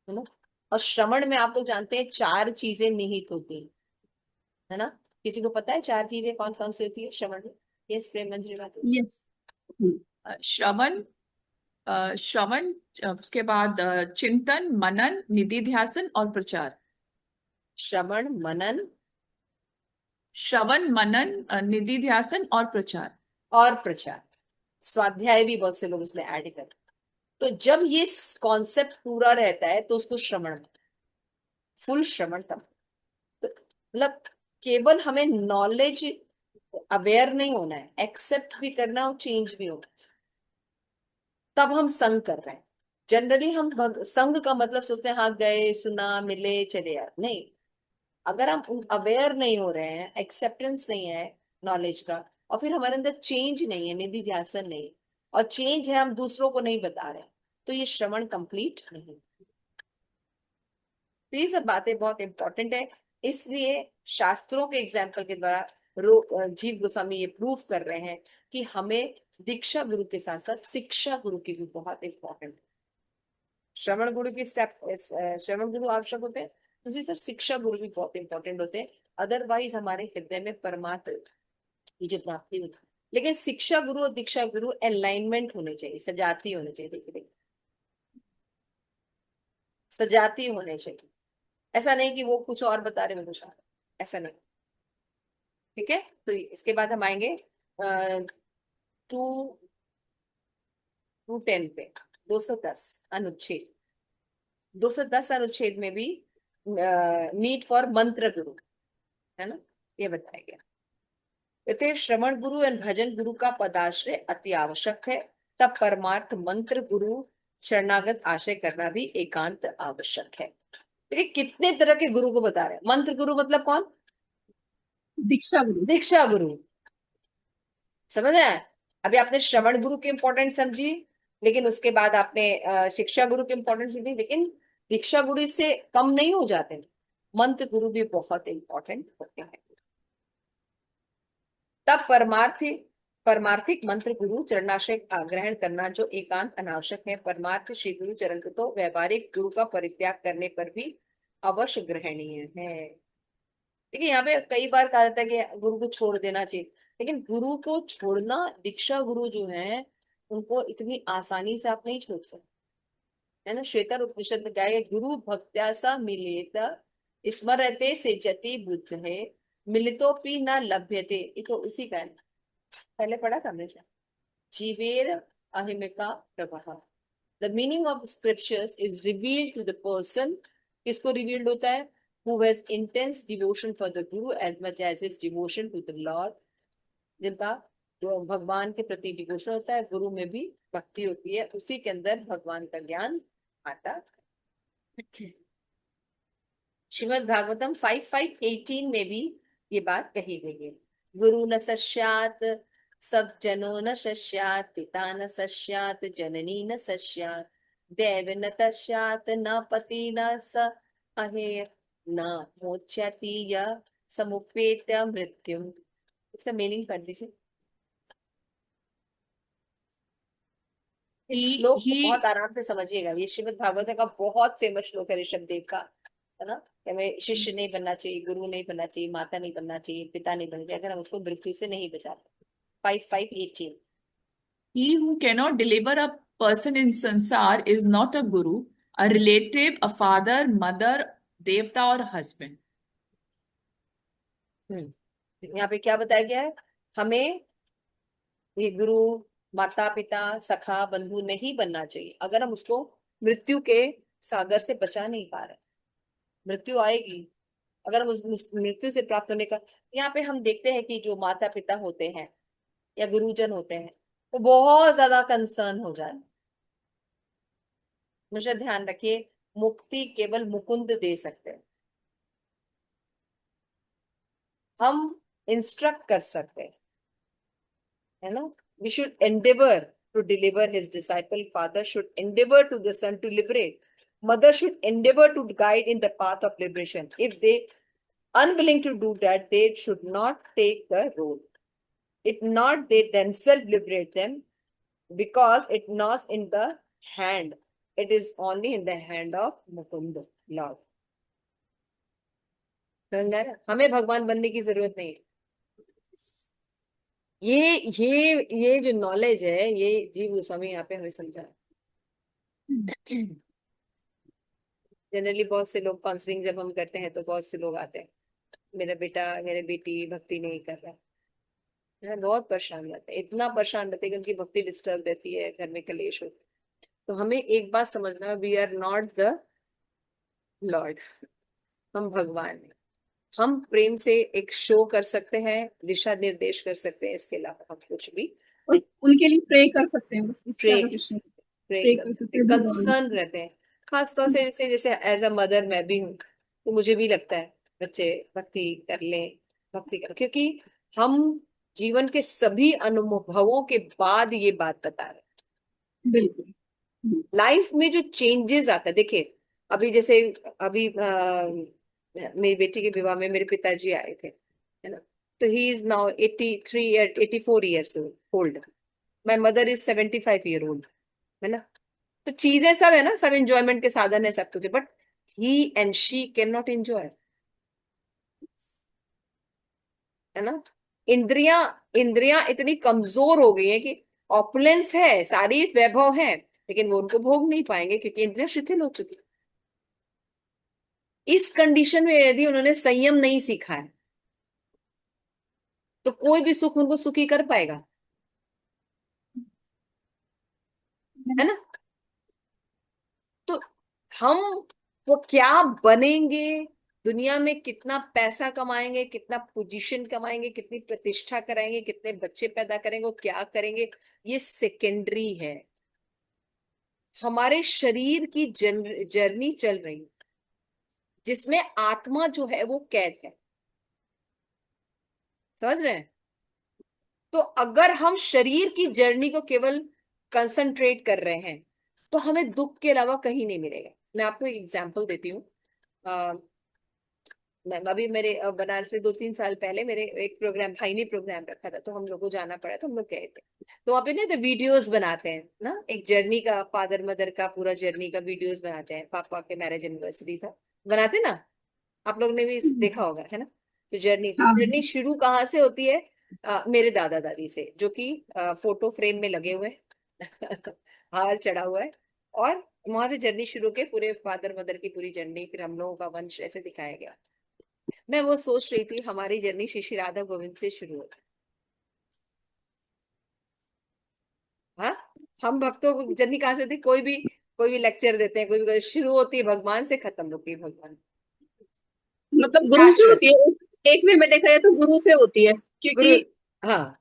है ना। और श्रवण में आप लोग जानते हैं चार चीजें निहित होती है ना। किसी को पता है चार चीजें कौन कौन सी होती है श्रवण में? यस प्रेम मंजरी बात। यस। श्रवण, श्रवण, उसके बाद चिंतन, मनन, निधि ध्यासन और प्रचार। श्रवण, मनन श्रवण, मनन, निधि ध्यासन और प्रचार। और प्रचार। स्वाध्याय भी बहुत से लोग उसमें ऐड करते हैं। तो जब ये कॉन्सेप्ट पूरा रहता है तो उसको श्रवण, फुल श्रवण तब। तो मतलब केवल हमें नॉलेज अवेयर नहीं होना है, एक्सेप्ट भी करना और चेंज भी होना चाहिए, तब हम संग कर रहे हैं। जनरली हम संग का मतलब सोचते हैं हाँ गए, सुना, मिले, चले यार, नहीं। अगर हम अवेयर नहीं हो रहे हैं, एक्सेप्टेंस नहीं है नॉलेज का, और फिर हमारे अंदर चेंज नहीं है, निधि ध्यासन नहीं, और चेंज है हम दूसरों को नहीं बता रहे, तो ये श्रवण कंप्लीट नहीं। तो ये सब बातें बहुत इंपॉर्टेंट है। इसलिए शास्त्रों के एग्जाम्पल के द्वारा जीव गोस्वामी ये प्रूफ कर रहे हैं कि हमें दीक्षा गुरु के साथ साथ शिक्षा गुरु की भी बहुत इंपॉर्टेंट। श्रवण गुरु की स्टेप, श्रवण गुरु आवश्यक होते हैं, दूसरी तरफ शिक्षा गुरु भी बहुत इंपॉर्टेंट होते हैं। अदरवाइज हमारे हृदय में परमात्मा की जो प्राप्ति होती है। लेकिन शिक्षा गुरु और दीक्षा गुरु अलाइनमेंट होने चाहिए, सजाती होने चाहिए। देखिए देखिए, सजाती होने चाहिए। ऐसा नहीं कि वो कुछ और बता रहे, मैं कुछ और, ऐसा नहीं। ठीक है। तो इसके बाद हम आएंगे टू 210 पे, 210 अनुच्छेद। 210 अनुच्छेद में भी नीड फॉर मंत्र गुरु है ना, ये बताया गया। कहते श्रवण गुरु एवं भजन गुरु का पदाश्रय अति आवश्यक है, तब परमार्थ मंत्र गुरु शरणागत आश्रय करना भी एकांत आवश्यक है। देखिए कितने तरह के गुरु को बता रहे हैं। मंत्र गुरु मतलब कौन? दीक्षा गुरु। दीक्षा गुरु। समझ आए? अभी आपने श्रवण गुरु के इंपॉर्टेंट समझी, लेकिन उसके बाद आपने शिक्षा गुरु के इंपॉर्टेंट समझी, लेकिन दीक्षा गुरु से कम नहीं हो जाते, मंत्र गुरु भी बहुत इंपॉर्टेंट होते हैं। तब परमार्थिक मंत्र गुरु चरणाश्रय ग्रहण करना जो एकांत अनावश्यक है। परमार्थ श्री गुरु चरण तो व्यवहारिक गुरु का परित्याग करने पर भी अवश्य ग्रहणीय है। देखिए यहाँ पे कई बार कहा जाता है कि गुरु को छोड़ देना चाहिए, लेकिन गुरु को छोड़ना, दीक्षा गुरु जो है उनको इतनी आसानी से आप नहीं छोड़ सकते, है ना। श्वेतर उपनिषद में क्या है, गुरु भक्त्यासा मिलेत स्मरते से जति बुद्ध है, मिलितोपि न लभ्यते, ये तो उसी का है ना। पहले पढ़ा था हमने शायद। जीवेर अहिमिका प्रभा, the meaning of scriptures is revealed to the person, किसको रिवील्ड होता है, who has intense devotion for the guru as much as his devotion to the Lord, जिनका जो भगवान के प्रति डिवोशन होता है, गुरु में भी भक्ति होती है, उसी के अंदर भगवान का ज्ञान आता है। श्रीमद् भागवतम 5:5-18 में भी ये बात कही गई है। गुरु न सस्यात, सब जनो न सस्यात, पिता न सस्यात, जननी न सस्यात, देव न तस्यात, न पति न स अहेय, न मोच्यति य समुपेत्य मृत्युम। इसका मीनिंग पढ़ दीजिए। इस श्लोक को बहुत आराम से समझिएगा, ये श्रीमद् भागवत का बहुत फेमस श्लोक है ऋषभ देव का, है ना। हमें शिष्य नहीं बनना चाहिए, गुरु नहीं बनना चाहिए, माता नहीं बनना चाहिए, पिता नहीं बनना चाहिए, अगर हम उसको मृत्यु से नहीं बचाते। 5:5-18। He who cannot deliver a person in sansar is not a guru, a relative, a father, mother, devta or husband. यहाँ पे क्या बताया गया है, हमें ये गुरु, माता पिता, सखा, बंधु नहीं बनना चाहिए अगर हम उसको मृत्यु के सागर से बचा नहीं पा रहे। मृत्यु आएगी, अगर हम उस मृत्यु से प्राप्त होने का, यहाँ पे हम देखते हैं कि जो माता पिता होते हैं या गुरुजन होते हैं वो बहुत ज्यादा कंसर्न हो जाए। हमेशा ध्यान रखिए, मुक्ति केवल मुकुंद दे सकते हैं, हम इंस्ट्रक्ट कर सकते हैं, है ना। We should endeavor to deliver his disciple. Father should endeavor to the son to liberate. Mother should endeavor to guide in the path of liberation. If they unwilling to do that, they should not take the road. If not, they themselves liberate them, because it not in the hand. It is only in the hand of Mukund, Lord. समझ में आ रहा? हमें भगवान बनने की जरूरत नहीं है। ये जो नॉलेज है, ये जीव गोस्वामी यहाँ पे हमें समझा। जनरली बहुत से लोग काउंसलिंग जब हम करते हैं तो बहुत से लोग आते हैं, मेरा बेटा मेरी बेटी भक्ति नहीं कर रहा है, बहुत परेशान रहते हैं, इतना परेशान रहते हैं कि उनकी भक्ति डिस्टर्ब रहती है, घर में कलेश होता है। तो हमें एक बात समझना, we are not the lord, हम भगवान हैं। हम प्रेम से एक शो कर सकते हैं, दिशा निर्देश कर सकते हैं, इसके अलावा हम कुछ भी उनके लिए प्रे कर सकते हैं, बस इससे प्रे ज्यादा कुछ नहीं। प्रे कर सकते हैं, कंसर्न रहते हैं। खास तौर से जैसे जैसे एज अ मदर मैं भी हूँ, तो मुझे भी लगता है बच्चे भक्ति कर लें, भक्ति कर, क्योंकि हम जीवन के सभी अनुभवों के बाद ये बात बता रहे हैं। बिल्कुल। लाइफ में जो चेंजेस आता है, देखिए अभी जैसे अभी मेरी बेटी के विवाह में मेरे पिताजी आए थे, है ना। तो he is now 84 years old, my mother is 75 year old, है ना। तो चीजें सब है ना, सब एंजॉयमेंट के साधन है, सब कुछ है, but he and she can not enjoy, है ना। इंद्रियां इंद्रियां इतनी कमजोर हो गई है कि ऑपुलेंस है, सारी वैभव है, लेकिन वो उनको भोग नहीं पाएंगे क्योंकि इंद्रियां शिथिल हो चुकी। इस कंडीशन में यदि उन्होंने संयम नहीं सीखा है तो कोई भी सुख उनको सुखी कर पाएगा, है ना। तो हम वो क्या बनेंगे, दुनिया में कितना पैसा कमाएंगे, कितना पोजीशन कमाएंगे, कितनी प्रतिष्ठा कराएंगे, कितने बच्चे पैदा करेंगे, वो क्या करेंगे, ये सेकेंडरी है। हमारे शरीर की जर्नी चल रही है जिसमें आत्मा जो है वो कैद है, समझ रहे हैं। तो अगर हम शरीर की जर्नी को केवल कंसंट्रेट कर रहे हैं तो हमें दुख के अलावा कहीं नहीं मिलेगा। मैं आपको एक एग्जांपल देती हूँ। मैं अभी मेरे बनारस में 2-3 साल पहले मेरे एक प्रोग्राम, भाई ने प्रोग्राम रखा था, तो हम लोग को जाना पड़ा, तो हम लोग गए थे। तो वहाँ पे ना तो वीडियोस बनाते हैं ना, एक जर्नी का, फादर मदर का पूरा जर्नी का वीडियोस बनाते हैं। पापा के मैरिज एनिवर्सरी था, बनाते ना, आप लोग ने भी देखा होगा, है ना। तो जर्नी हाँ। जर्नी शुरू कहाँ से होती है, मेरे दादा दादी से, जो कि फोटो फ्रेम में लगे हुए हार चढ़ा हुआ है। और वहां से जर्नी शुरू के पूरे फादर मदर की पूरी जर्नी, फिर हम लोगों का वंश ऐसे दिखाया गया। मैं वो सोच रही थी हमारी जर्नी श्री श्री राधा गोविंद से शुरू होती। हाँ, हम भक्तों को जर्नी कहाँ से होती, कोई भी लेक्चर देते हैं, कोई भी शुरू होती है भगवान से, खत्म होती है भगवान। मतलब गुरु से शाश्वत। होती है, एक वे में देखा जाए तो गुरु से होती है, गुरु, क्योंकि हाँ,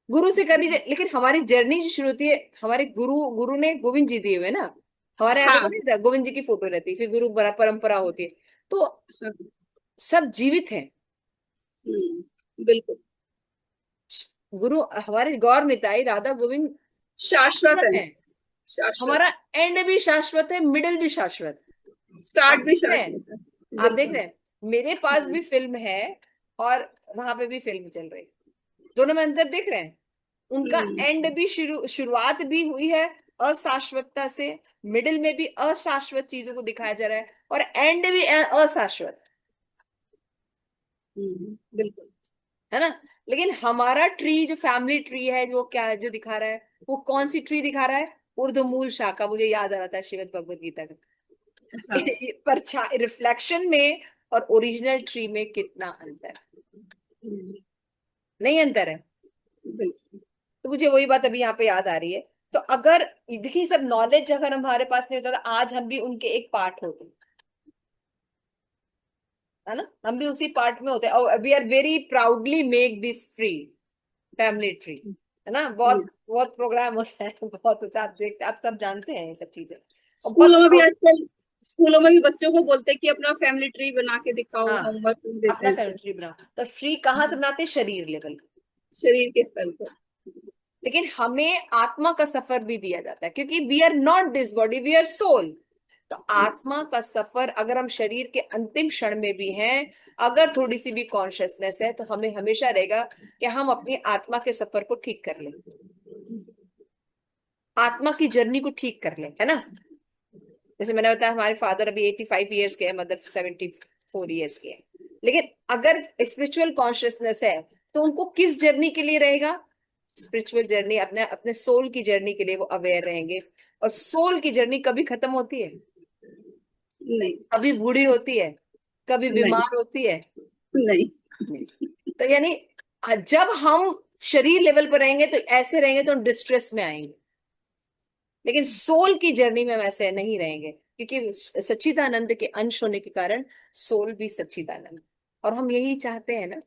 गुरु से करनी चाहिए, लेकिन हमारी जर्नी जो शुरू होती है, हमारे गुरु गुरु ने गोविंद जी दिए हुए ना। हमारे यहाँ देखो हाँ नहीं, गोविंद जी की फोटो रहती है, फिर गुरु परंपरा होती है। तो हाँ, सब जीवित है। बिल्कुल गुरु हमारे गौर निताई राधा गोविंद शाश्वत शाश्वत है, है। शाश्वत। हमारा एंड भी शाश्वत है, मिडिल भी शाश्वत है। आप स्टार्ट भी देख रहे हैं, शाश्वत है, आप देख बिल्कुल। रहे हैं, मेरे पास भी फिल्म है और वहां पे भी फिल्म चल रही है। दोनों में अंतर देख रहे हैं। उनका एंड भी शुरुआत भी हुई है अशाश्वतता से, मिडिल में भी अशाश्वत चीजों को दिखाया जा रहा है, और एंड भी अशाश्वत, बिल्कुल। है ना। लेकिन हमारा ट्री जो फैमिली ट्री है, जो क्या है जो दिखा रहा है, वो कौन सी ट्री दिखा रहा है, ऊर्ध्वमूल शाखा। मुझे याद आ रहा था श्रीमद् भगवद गीता का हाँ, पर रिफ्लेक्शन में और ओरिजिनल ट्री में कितना अंतर है? नहीं अंतर है। बिल्कुल। तो मुझे वही बात अभी यहाँ पे याद आ रही है। तो अगर देखिए, सब नॉलेज अगर हमारे पास नहीं होता तो आज हम भी उनके एक पार्ट होते, है ना, हम भी उसी पार्ट में होते, और we are very proudly make this free family tree, है ना। बहुत यस, बहुत प्रोग्राम होता है, बहुत होता है, आप देखते, आप सब जानते हैं ये सब चीजें, और बहुत स्कूलों में भी प्राउड। आजकल, स्कूलों में भी बच्चों को बोलते हैं कि अपना फैमिली ट्री बना के दिखाओ, हाँ, होमवर्क देते अपना हैं फैमिली इसे, ट्री बनाओ, तो फ्री कहाँ से बनाते हैं, शरीर लेवल। शरीर के स्तर पर। लेकिन हमें आत्मा का सफर भी दिया जाता है, क्योंकि we are not this body, we are soul. तो यस, आत्मा का सफर, अगर हम शरीर के अंतिम क्षण में भी हैं, अगर थोड़ी सी भी कॉन्शियसनेस है, तो हमें हमेशा रहेगा कि हम अपनी आत्मा के सफर को ठीक कर लें, आत्मा की जर्नी को ठीक कर लें, है ना। जैसे मैंने बताया, हमारे फादर अभी 85 ईयर्स के हैं, मदर 74 ईयर्स के हैं। लेकिन अगर स्पिरिचुअल कॉन्शियसनेस है, तो उनको किस जर्नी के लिए रहेगा, स्पिरिचुअल जर्नी, अपने अपने सोल की जर्नी के लिए वो अवेयर रहेंगे। और सोल की जर्नी कभी खत्म होती है, नहीं, कभी बूढ़ी होती है, कभी नहीं, बीमार होती है, नहीं, नहीं। तो यानी जब हम शरीर लेवल पर रहेंगे तो ऐसे रहेंगे, तो डिस्ट्रेस में आएंगे। लेकिन सोल की जर्नी में हम ऐसे नहीं रहेंगे, क्योंकि सच्चिदानंद के अंश होने के कारण सोल भी सच्चिदानंद। और हम यही चाहते हैं ना,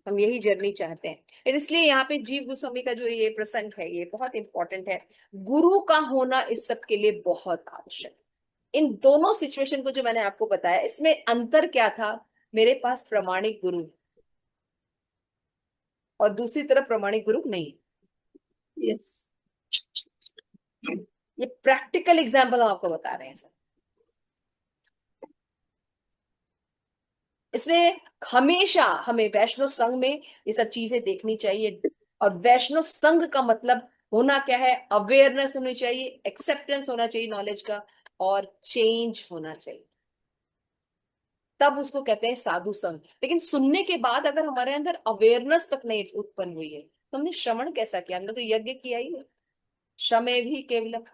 हम यही जर्नी चाहते हैं। और इसलिए यहाँ पे जीव गोस्वामी का जो ये प्रसंग है, ये बहुत इंपॉर्टेंट है। गुरु का होना इस सब के लिए बहुत आवश्यक है। इन दोनों सिचुएशन को जो मैंने आपको बताया, इसमें अंतर क्या था, मेरे पास प्रमाणिक गुरु है, और दूसरी तरफ प्रमाणिक गुरु नहीं है। यस, ये प्रैक्टिकल एग्जाम्पल हम आपको बता रहे हैं सर। इसलिए हमेशा हमें वैष्णव संघ में ये सब चीजें देखनी चाहिए। और वैष्णव संघ का मतलब होना क्या है, अवेयरनेस होनी चाहिए, एक्सेप्टेंस होना चाहिए नॉलेज का, और चेंज होना चाहिए, तब उसको कहते हैं साधु संघ। लेकिन सुनने के बाद अगर हमारे अंदर अवेयरनेस तक नहीं उत्पन्न हुई है, तो हमने श्रवण कैसा किया, हमने तो यज्ञ किया ही नहीं। श्रमे भी केवलम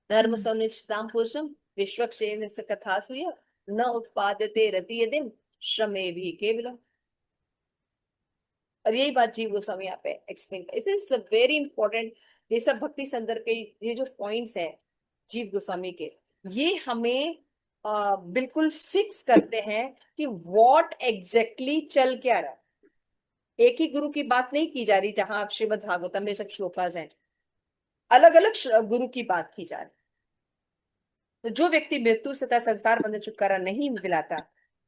धर्म सौनिष्ठाम पुरुषम विश्वक्षेण कथा सुय न उत्पाद्यते रति दिन श्रमे भी केवलम। और यही बात जीव गोस्वामी यहाँ पे एक्सप्लेन कर, इट इज वेरी इंपॉर्टेंट। ये सब भक्ति संदर्भ के ये जो पॉइंट्स हैं जीव गोस्वामी के, ये हमें बिल्कुल फिक्स करते हैं कि व्हाट एग्जैक्टली चल क्या रहा है। एक ही गुरु की बात नहीं की जा रही, जहां आप श्रीमद् भागवतम में सब श्लोकाज हैं, अलग अलग गुरु की बात की जा रही। तो जो व्यक्ति मृत्यु से तथा संसार बंधन छुटकारा नहीं दिलाता,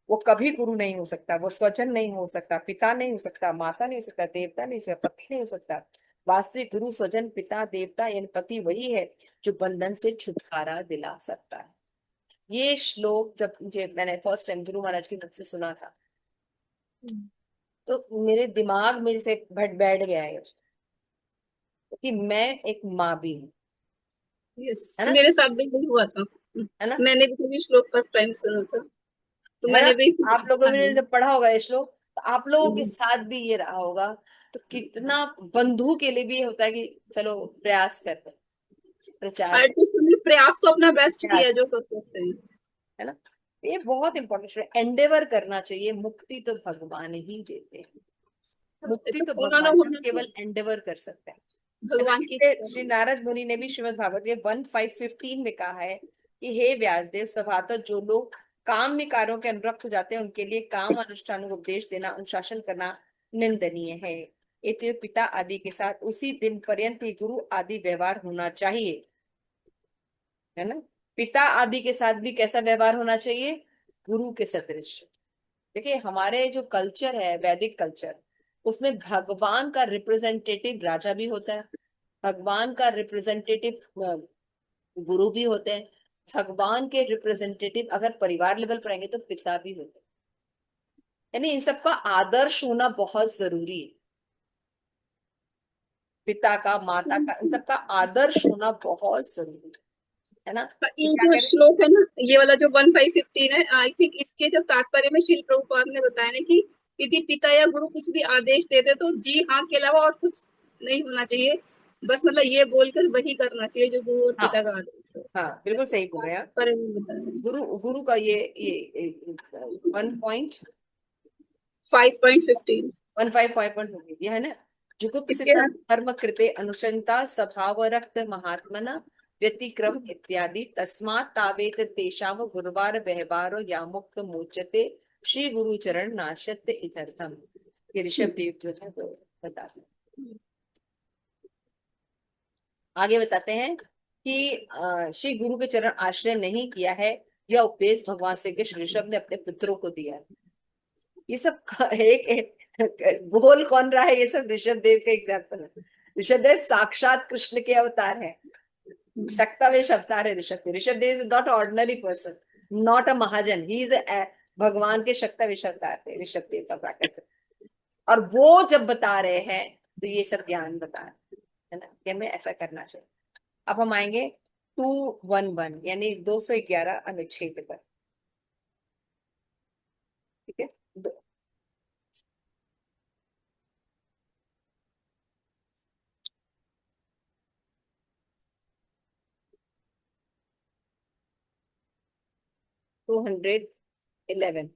वो कभी गुरु नहीं हो सकता, वो स्वजन नहीं हो सकता, पिता नहीं हो सकता, माता नहीं हो सकता, देवता नहीं हो सकता, पति नहीं हो सकता। वास्तविक गुरु स्वजन पिता देवता यानी पति वही है जो बंधन से छुटकारा दिला सकता है। ये श्लोक जब मुझे मैंने फर्स्ट टाइम गुरु महाराज की मुख से सुना था, तो मेरे दिमाग में से बैठ बैठ गया है कि मैं एक माँ भी हूँ, यस, है ना, मेरे साथ भी यही हुआ था। है ना, मैंने भी कभी श्लोक फर्स्ट टाइम सुना था, तो है ना। मैंने भी, आप लोगों हाँ, ने जब पढ़ा होगा ये श्लोक, तो आप लोगों के साथ भी ये रहा होगा। तो कितना बंधु के लिए भी ये होता है कि चलो प्रयास करते हैं, प्रचार करते आर्टिस्ट ने प्रयास तो अपना बेस्ट हैं, किया प्रयास, जो कर सकते हैं। है ना। ये बहुत इंपॉर्टेंट है, एंडेवर करना चाहिए। मुक्ति तो भगवान ही देते हैं, मुक्ति तो तो उन्होंने भगवान, हम होना केवल एंडेवर कर सकते हैं, है ना। भगवान की इसलिए इच्छा श्री है। नारद मुनि ने भी श्रीमद् भागवत के 1515 में कहा है कि हे व्यासदेव, स्वभावतः जो लोग काम में कार्यों के अनुरक्त हो जाते हैं उनके लिए काम अनुष्ठानों को उपदेश देना, अनुशासन करना निंदनीय है। इति पिता आदि के साथ उसी दिन पर्यंत ही गुरु आदि व्यवहार होना चाहिए, है ना। पिता आदि के साथ भी कैसा व्यवहार होना चाहिए? गुरु के सदृश। देखिए हमारे जो कल्चर है, वैदिक कल्चर, उसमें भगवान का रिप्रेजेंटेटिव राजा भी होता है, भगवान का रिप्रेजेंटेटिव गुरु भी होते हैं, भगवान के रिप्रेजेंटेटिव अगर परिवार लेवल पर आएंगे तो पिता भी होते हैं। यानी इन सबका आदर्श होना बहुत जरूरी है, पिता का, माता का, इन सबका आदर्श होना बहुत जरूरी है ना। तो ये क्या जो करें? श्लोक है ना, ये वाला जो 1515 है, आई थिंक इसके जो तात्पर्य में श्रील प्रभुपाद ने बताया ना कि यदि पिता या गुरु कुछ भी आदेश देते तो जी हाँ के अलावा और कुछ नहीं होना चाहिए। बस मतलब ये बोलकर वही करना चाहिए जो गुरु और पिता हाँ, का आदेश है। हाँ बिल्कुल ऐसे सही बोल रहे हैं आप। तात्पर्य में बताया। गुरु, गुरु का ये 5.15 1.15 हो गई है ना। जुगुप्त इसके धर्म कृते अनुशंता स्वभाव रक्त महात्मना व्यतिक्रम इत्यादि तस्मात् तावेत तेषाम गुरुवार व्यवहारो या मुक्त मोचते श्री गुरु चरण नाशत्य इतर्थम। ये ऋषभ देव जो है वो बताते हैं। आगे बताते हैं कि श्री गुरु के चरण आश्रय नहीं किया है, यह उपदेश भगवान श्री कृष्ण ऋषभ ने अपने पुत्रों को दिया है। ये सब बोल कौन रहा है? ये सब ऋषभ देव का एग्जाम्पल है। ऋषभ देव साक्षात कृष्ण के अवतार है, शक्तावेश अवतार है Rishabh Dev. Rishabh Dev is not ordinary person, not a mahajan, he is भगवान के शक्तावेश अवतार थे ऋषभ देव का प्राकृत। और वो जब बता रहे हैं तो ये सब ज्ञान बता रहे हैं, है ना, कि हमें ऐसा करना चाहिए। अब हम आएंगे 211 यानी 211 अनुच्छेद पर। ठीक है, 211।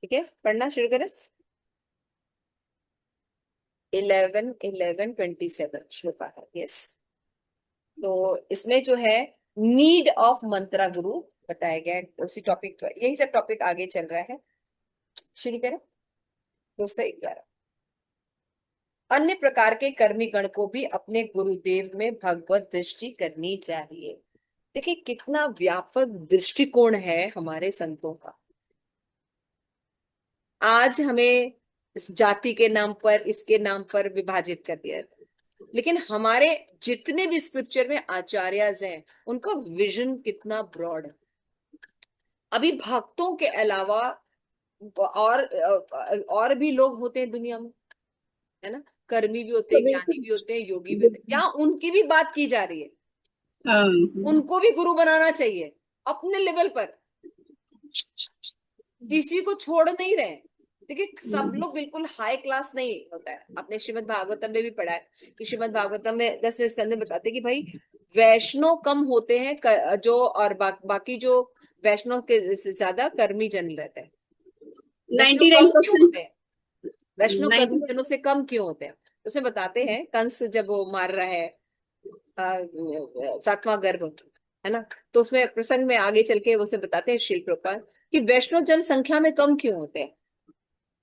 ठीक है, पढ़ना शुरू करें। 11:11:27 श्लोका है, यस। तो इसमें जो है नीड ऑफ मंत्रा गुरु बताया गया है, उसी टॉपिक पर, यही सब टॉपिक आगे चल रहा है। शुरू करें 211। अन्य प्रकार के कर्मी गण को भी अपने गुरुदेव में भगवत दृष्टि करनी चाहिए। देखिए कितना व्यापक दृष्टिकोण है हमारे संतों का। आज हमें इस जाति के नाम पर, इसके नाम पर विभाजित कर दिया था, लेकिन हमारे जितने भी स्क्रिप्चर में आचार्यज हैं उनका विजन कितना ब्रॉड है। अभी भक्तों के अलावा और भी लोग होते हैं दुनिया में, है ना। कर्मी भी होते हैं, सभी ज्ञानी भी होते हैं, योगी भी होते हैं, क्या उनकी भी बात की जा रही है? हाँ उनको भी गुरु बनाना चाहिए अपने लेवल पर, किसी को छोड़ नहीं रहे। देखिए सब लोग बिल्कुल हाई क्लास नहीं होता है। आपने श्रीमद् भागवतम में भी पढ़ा है कि श्रीमद् भागवतम में 10वें स्कंद में बताते हैं कि भाई वैष्णव कम होते हैं, जो और बाकी जो वैष्णव के से ज्यादा कर्मी जन रहते हैं। वैष्णव कम क्यों 99%। होते हैं? वैष्णव कर्मी जनों से कम क्यों होते हैं? उसमें बताते हैं कंस जब वो मार रहा है 7वां गर्भ, है ना, तो उसमें प्रसंग में आगे चल के उसे बताते हैं श्री प्रभुपाद कि वैष्णव जनसंख्या में कम क्यों होते हैं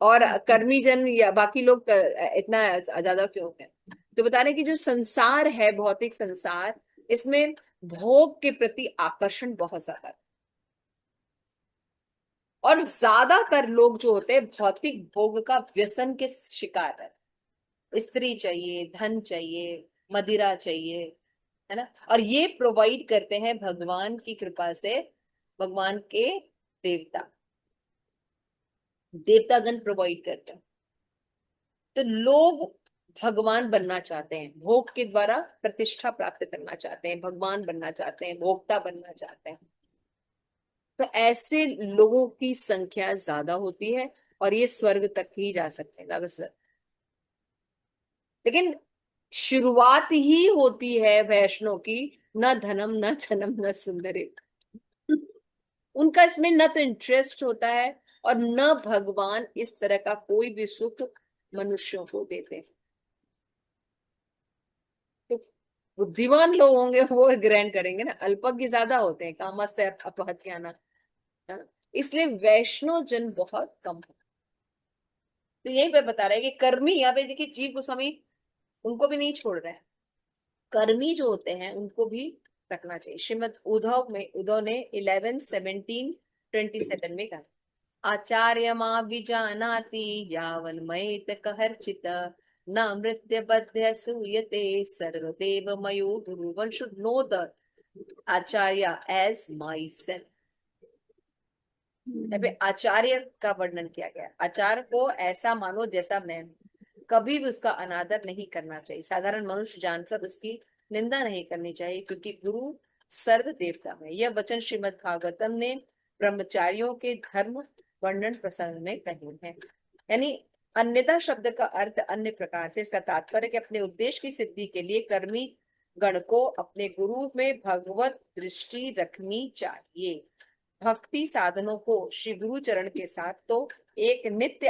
और कर्मी जन या बाकी लोग इतना ज्यादा क्यों होते हैं। तो बता रहे हैं कि जो संसार है, भौतिक संसार, इसमें भोग के प्रति आकर्षण बहुत ज्यादा है। और ज्यादातर लोग जो होते हैं भौतिक भोग का व्यसन के शिकार है। स्त्री चाहिए, धन चाहिए, मदिरा चाहिए, है ना। और ये प्रोवाइड करते हैं भगवान की कृपा से, भगवान के देवता, देवतागण प्रोवाइड करते हैं। तो लोग भगवान बनना चाहते हैं, भोग के द्वारा प्रतिष्ठा प्राप्त करना चाहते हैं, भगवान बनना चाहते हैं, भोक्ता बनना चाहते हैं। तो ऐसे लोगों की संख्या ज्यादा होती है और ये स्वर्ग तक ही जा सकते हैं अगर, लेकिन शुरुआत ही होती है वैष्णव की, न धनम न जन्म न सुंदरी। उनका इसमें न तो इंटरेस्ट होता है और न भगवान इस तरह का कोई भी सुख मनुष्यों को देते हैं। तो बुद्धिमान लोग होंगे वो ग्रहण करेंगे ना, अल्पज्ञ ज्यादा होते हैं, कामस्त अपहत्याना, है ना। इसलिए वैष्णव जन बहुत कम है। तो यही पे बता रहे हैं कि कर्मी, यहाँ पे देखिए जीव गोस्वामी उनको भी नहीं छोड़ रहे हैं, कर्मी जो होते हैं उनको भी रखना चाहिए। श्रीमद उद्धव में, उद्धव ने 11:17-27 में कहा, आचार्य मां विजानाति यावन मयित कहर्चित, न मृत्य बध्य सूयते सर्वदेव मयो गुरु। One should know the acharya as my self. आचार्य का वर्णन किया गया, आचार्य को ऐसा मानो जैसा मैं हूं। कभी भी उसका अनादर नहीं करना चाहिए, साधारण मनुष्य जानकर उसकी निंदा नहीं करनी चाहिए, क्योंकि गुरु सर्व देवता है। यह वचन श्रीमद् भागवतम ने ब्रह्मचारियों के धर्म वर्णन प्रसंग में कहे हैं। यानी अन्यथा शब्द का अर्थ अन्य प्रकार से, इसका तात्पर्य कि अपने उद्देश्य की सिद्धि के लिए कर्मी गण को अपने गुरु में भगवत दृष्टि रखनी चाहिए। भक्ति साधनों को श्री गुरु चरण के साथ तो एक नित्य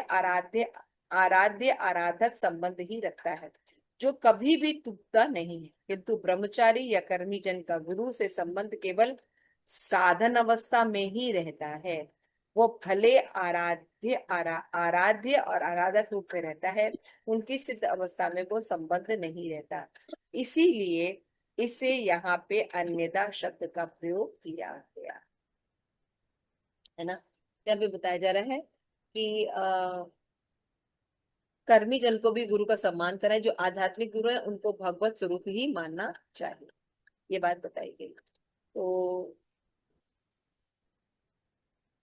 आराध्य आराधक संबंध ही रखता है, जो कभी भी टूटता नहीं है। किंतु ब्रह्मचारी या कर्मी जन का गुरु से संबंध केवल साधन अवस्था में ही रहता है। वो भले आराध्य और आराधक रूप में रहता है, उनकी सिद्ध अवस्था में वो संबंध नहीं रहता। इसीलिए इसे यहाँ पे अन्यथा शब्द का प्रयोग किया गया है ना। यहाँ पे बताया जा रहा है कि कर्मी जन को भी गुरु का सम्मान कराए, जो आध्यात्मिक गुरु है उनको भगवत स्वरूप ही मानना चाहिए, ये बात बताई गई। तो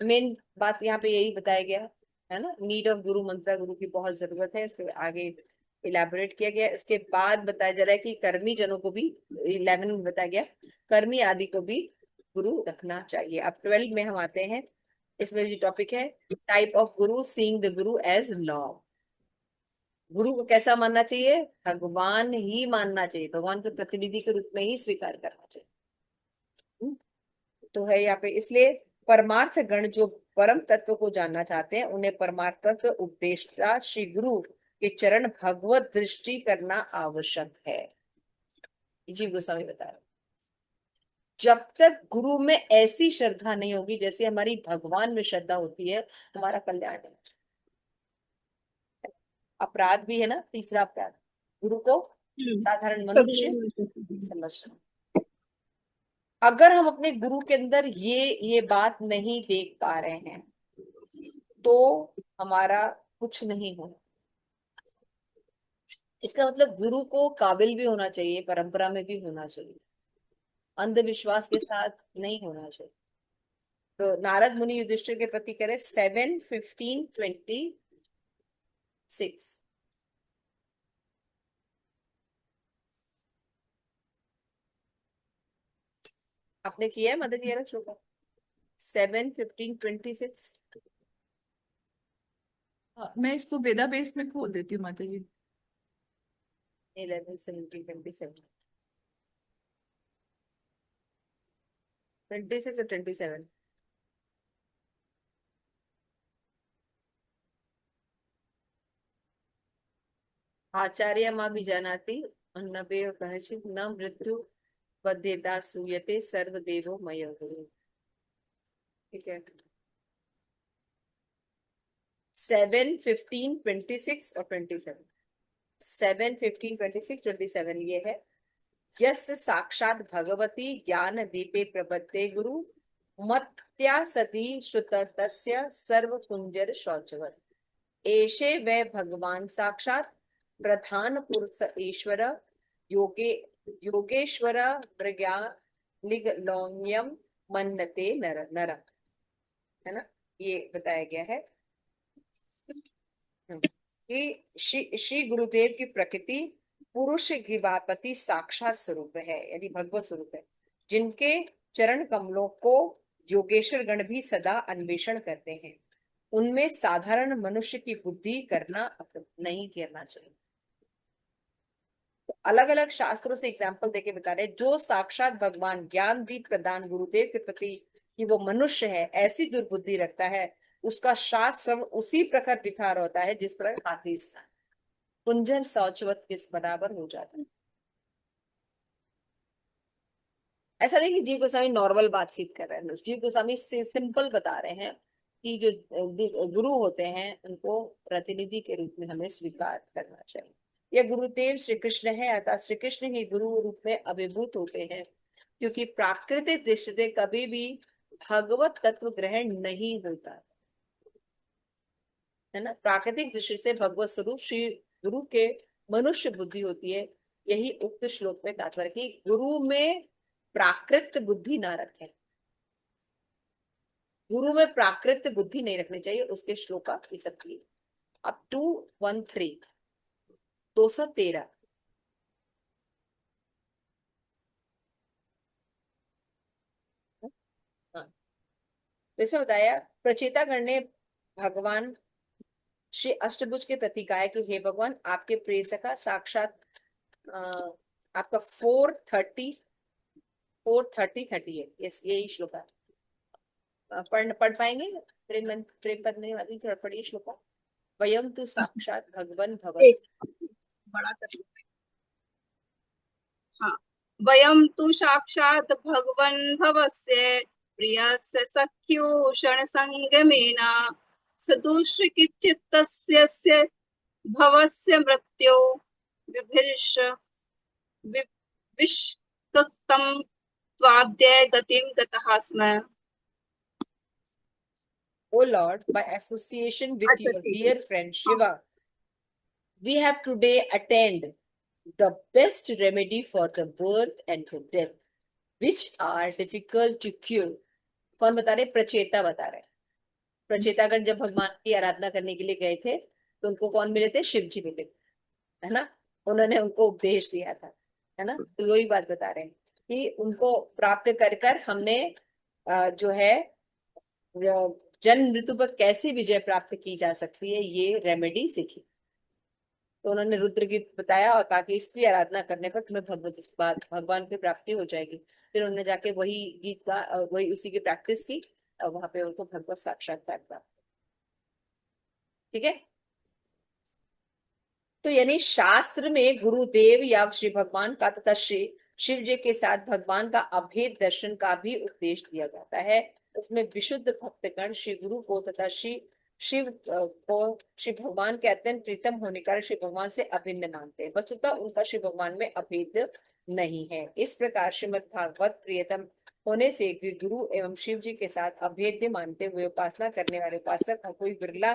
मेन बात यहाँ पे यही बताया गया है ना, नीड ऑफ गुरु मंत्रा, गुरु की बहुत जरूरत है। इसके आगे इलेबोरेट किया गया। इसके बाद बताया जा रहा है कि कर्मी जनों को भी, 11 में बताया गया कर्मी आदि को भी गुरु रखना चाहिए। अब 12 में हम आते हैं। इसमें जो टॉपिक है, type of Guru, seeing the Guru as law. गुरु को कैसा मानना चाहिए? भगवान ही मानना चाहिए, भगवान के प्रतिनिधि के रूप में ही स्वीकार करना चाहिए। तो है यहाँ पे, इसलिए परमार्थ गण जो परम तत्व को जानना चाहते हैं, उन्हें परमार्थ तत्व उपदेष्टा श्री गुरु के चरण भगवत दृष्टि करना आवश्यक है। जीव गोस्वामी बता रहे, जब तक गुरु में ऐसी श्रद्धा नहीं होगी जैसे हमारी भगवान में श्रद्धा होती है, हमारा कल्याण नहीं। अपराध भी है ना, तीसरा अपराध, गुरु को साधारण मनुष्य समझना। अगर हम अपने गुरु के अंदर ये बात नहीं देख पा रहे हैं तो हमारा कुछ नहीं होना। इसका मतलब गुरु को काबिल भी होना चाहिए, परंपरा में भी होना चाहिए, अंधविश्वास के साथ नहीं होना चाहिए। तो नारद मुनि युधिष्ठिर के प्रति करे 7:15-26। आपने किया है मदद जी श्लोक 7:15-26? मैं इसको वेदा बेस में खोल देती हूँ माता जी। 11:17-27, 26 और 27। आचार्य मां भी जानाति अन्नपेय कहचित, न मृत्यु बध्यता सूयते सर्वदेवो मयो गुरु। ठीक है, 7:15-26 और 27। 7:15-26-27 ये है, यस्य साक्षात भगवती ज्ञान दीपे प्रबद्धे गुरु मत्या सती श्रुत तस्य सर्व कुंजर शौचवत। एषे वै भगवान साक्षात प्रधान पुरुष ईश्वर योगे योगेश्वर प्रज्ञा लिगलौन्यम मन्नते नर नर, है ना। ये बताया गया है कि श्री गुरुदेव की प्रकृति पुरुष जीवापति साक्षात स्वरूप है, यानी भगवत स्वरूप है, जिनके चरण कमलों को योगेश्वर गण भी सदा अन्वेषण करते हैं। उनमें साधारण मनुष्य की बुद्धि करना नहीं करना चाहिए। तो अलग अलग शास्त्रों से एग्जाम्पल देके बता रहे हैं, जो साक्षात भगवान ज्ञान दीप प्रदान गुरुदेव के प्रति कि वो मनुष्य है ऐसी दुर्बुद्धि रखता है, उसका शास्त्र उसी प्रकार बिथार होता है जिस पर हाथी स्नान, कुंजन शौचवत के बराबर हो जाता है। ऐसा नहीं कि जीव गोस्वामी नॉर्मल बातचीत कर रहे हैं, जीव गोस्वामी से सिंपल बता रहे हैं कि जो गुरु होते हैं उनको प्रतिनिधि के रूप में हमें स्वीकार करना चाहिए। यह गुरुदेव श्री कृष्ण है, अर्थात श्री कृष्ण ही गुरु रूप में अभिभूत होते हैं, क्योंकि प्राकृतिक दृष्टि से कभी भी भगवत तत्व ग्रहण नहीं होता है ना। प्राकृतिक दृष्टि से भगवत स्वरूप श्री गुरु के मनुष्य बुद्धि होती है। यही उक्त श्लोक में तात्पर्य कि गुरु में प्राकृत बुद्धि ना रखें, गुरु में प्राकृत बुद्धि नहीं रखनी चाहिए। उसके श्लोक का सकती अब 213 213 हाँ, जैसे बताया प्रचेतागण ने भगवान श्री अष्टभुज के प्रतीक गाया कि हे भगवान, आपके प्रिय सखा साक्षात आपका 430 है, यही श्लोक है। पढ़ पाएंगे? प्रेम पद नहीं आती, थोड़ा पढ़िए श्लोक। वयम तु साक्षात भगवन भवस। एक बड़ा कर, हाँ, वयम तु साक्षात् भगवन् भवस्य प्रियस्य सख्योषण संगमेन सदुष्कृचित्तस्य भवस्य मृत्यो विभिर्ष विष्कक्तं त्वाद्य गतिं गतः स्म। O Lord, by association with अच्छा your ठीक है, dear friend Shiva, we have today attained the best remedy for the birth and the death, which are difficult to cure. कौन बता रहे? प्रचेता बता रहे। प्रचेतागण जब भगवान की आराधना करने के लिए गए थे तो उनको कौन मिले थे? शिव जी मिले थे, है ना। उन्होंने उनको उपदेश दिया था, है ना। तो वही बात बता रहे हैं कि उनको प्राप्त कर कर हमने जो है जन्म मृत्यु पर कैसे विजय प्राप्त की जा सकती है, ये रेमेडी सीखी। तो उन्होंने रुद्र गीत बताया और कहा कि इसकी आराधना करने पर तुम्हें भगवान की प्राप्ति हो जाएगी। फिर उन्होंने जाके वही गीत का वही उसी की प्रैक्टिस की और वहां पे उनको भगवत साक्षात्कार प्राप्त। ठीक है। तो यानी शास्त्र में गुरुदेव या श्री भगवान का तथा श्री शिव जी के साथ भगवान का अभेद दर्शन का भी उपदेश दिया जाता है। उसमें विशुद्ध भक्तगण श्री गुरु को तथा श्री शिव को श्री भगवान के अत्यंत प्रीतम होने कारण श्री भगवान से अभिन्न मानते हैं। वस्तुतः उनका श्री भगवान में अभेद नहीं है। इस प्रकार श्रीमद् भागवत प्रियतम होने से गुरु एवं शिव जी के साथ अभेद्य मानते हुए उपासना करने वाले उपासक का कोई बिरला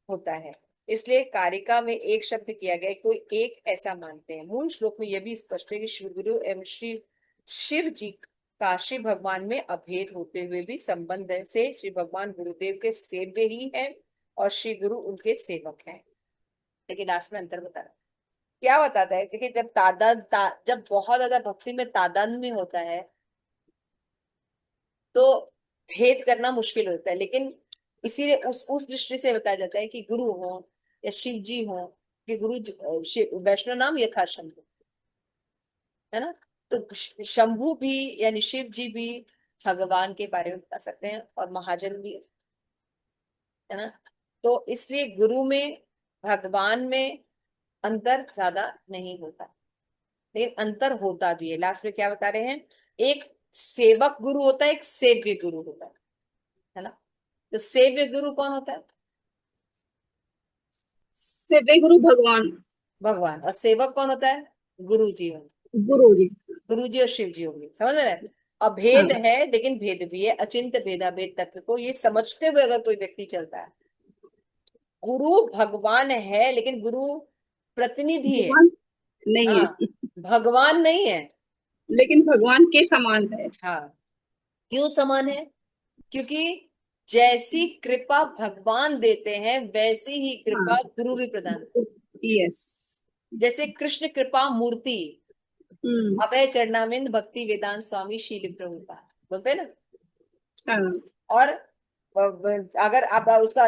होता है। इसलिए कारिका में एक शब्द किया गया, कोई एक ऐसा मानते हैं। मूल श्लोक में यह भी स्पष्ट है कि श्री गुरु एवं श्री शिव जी का श्री भगवान में अभेद होते हुए भी संबंध से श्री भगवान गुरुदेव के सेव्य ही है और श्री गुरु उनके सेवक हैं। लेकिन लास्ट में अंतर बता रहा क्या बताता है? देखिए जब जब बहुत ज्यादा भक्ति में तादाद में होता है तो भेद करना मुश्किल होता है। लेकिन इसीलिए उस दृष्टि से बताया जाता है कि गुरु हो या शिव जी हो, कि वैष्णव नाम यथा शंभु, है ना। तो शंभु भी यानी शिव जी भी भगवान के बारे में बता सकते हैं और महाजन भी, है ना। तो इसलिए गुरु में भगवान में अंतर ज्यादा नहीं होता, लेकिन अंतर होता भी है। लास्ट में क्या बता रहे हैं? एक सेवक गुरु होता है, एक सेव्य गुरु होता है ना। तो सेव्य गुरु कौन होता है? सेव्य गुरु भगवान, भगवान। और सेवक कौन होता है? गुरु जी होंगे, गुरु जी। गुरु जी और शिव जी होंगे। समझ रहे हैं? हाँ, अभेद है लेकिन भेद भी है। अचिंत भेदाभेद तत्व को ये समझते हुए अगर कोई व्यक्ति चलता है, गुरु भगवान है लेकिन गुरु प्रतिनिधि है। भगवान नहीं हाँ, है भगवान नहीं है। लेकिन भगवान के समान है। हाँ, क्यों समान है? क्योंकि जैसी कृपा भगवान देते हैं वैसी ही हाँ, कृपा गुरु भी प्रदान। यस। जैसे कृष्ण कृपा मूर्ति हम्म। अभय चरणामिंद भक्ति वेदांत स्वामी शील प्रभुपाद बोलते हैं ना। हाँ, और अगर आप उसका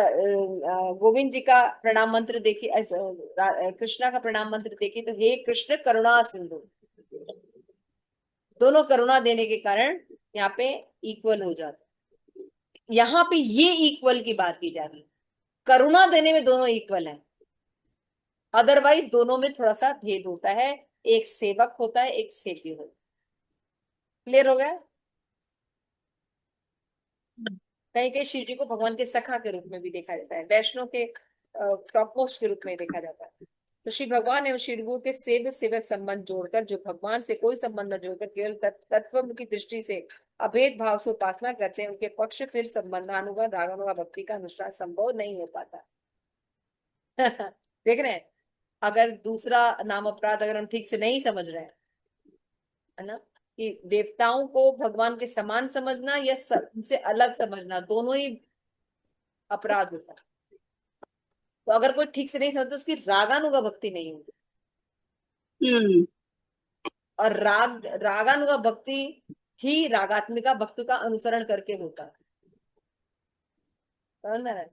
गोविंद जी का प्रणाम मंत्र देखिए, कृष्णा का प्रणाम मंत्र देखिए तो हे कृष्ण करुणा सिंधु, दोनों करुणा देने के कारण यहाँ पे इक्वल हो जाता है। यहाँ पे ये इक्वल की बात की जा रही है, करुणा देने में दोनों इक्वल है, अदरवाइज दोनों में थोड़ा सा भेद होता है, एक सेवक होता है एक सेव्य होता है। क्लियर हो गया? कहीं कहीं शिव जी को भगवान के सखा के रूप में भी देखा जाता है, वैष्णव के टॉप मोस्ट के रूप में देखा जाता है। तो श्री भगवान एवं श्री गुरु के सेव्य सेवक संबंध जोड़कर, जो भगवान से कोई संबंध न जोड़कर केवल तत्व की दृष्टि से अभेद भाव से उपासना करते हैं, उनके पक्ष फिर संबंधानुगा रागानुगा भक्ति का अनुष्ठान संभव नहीं हो पाता। देख रहे हैं, अगर दूसरा नाम अपराध अगर हम ठीक से नहीं समझ रहे हैं, है ना, कि देवताओं को भगवान के समान समझना या सबसे अलग समझना, दोनों ही अपराध होता है। तो अगर कोई ठीक से नहीं समझता, उसकी रागानुगा भक्ति नहीं होगी। हम्म और रागानुगा भक्ति ही रागात्मिका भक्ति का अनुसरण करके होता है। समझ में आ रहा है?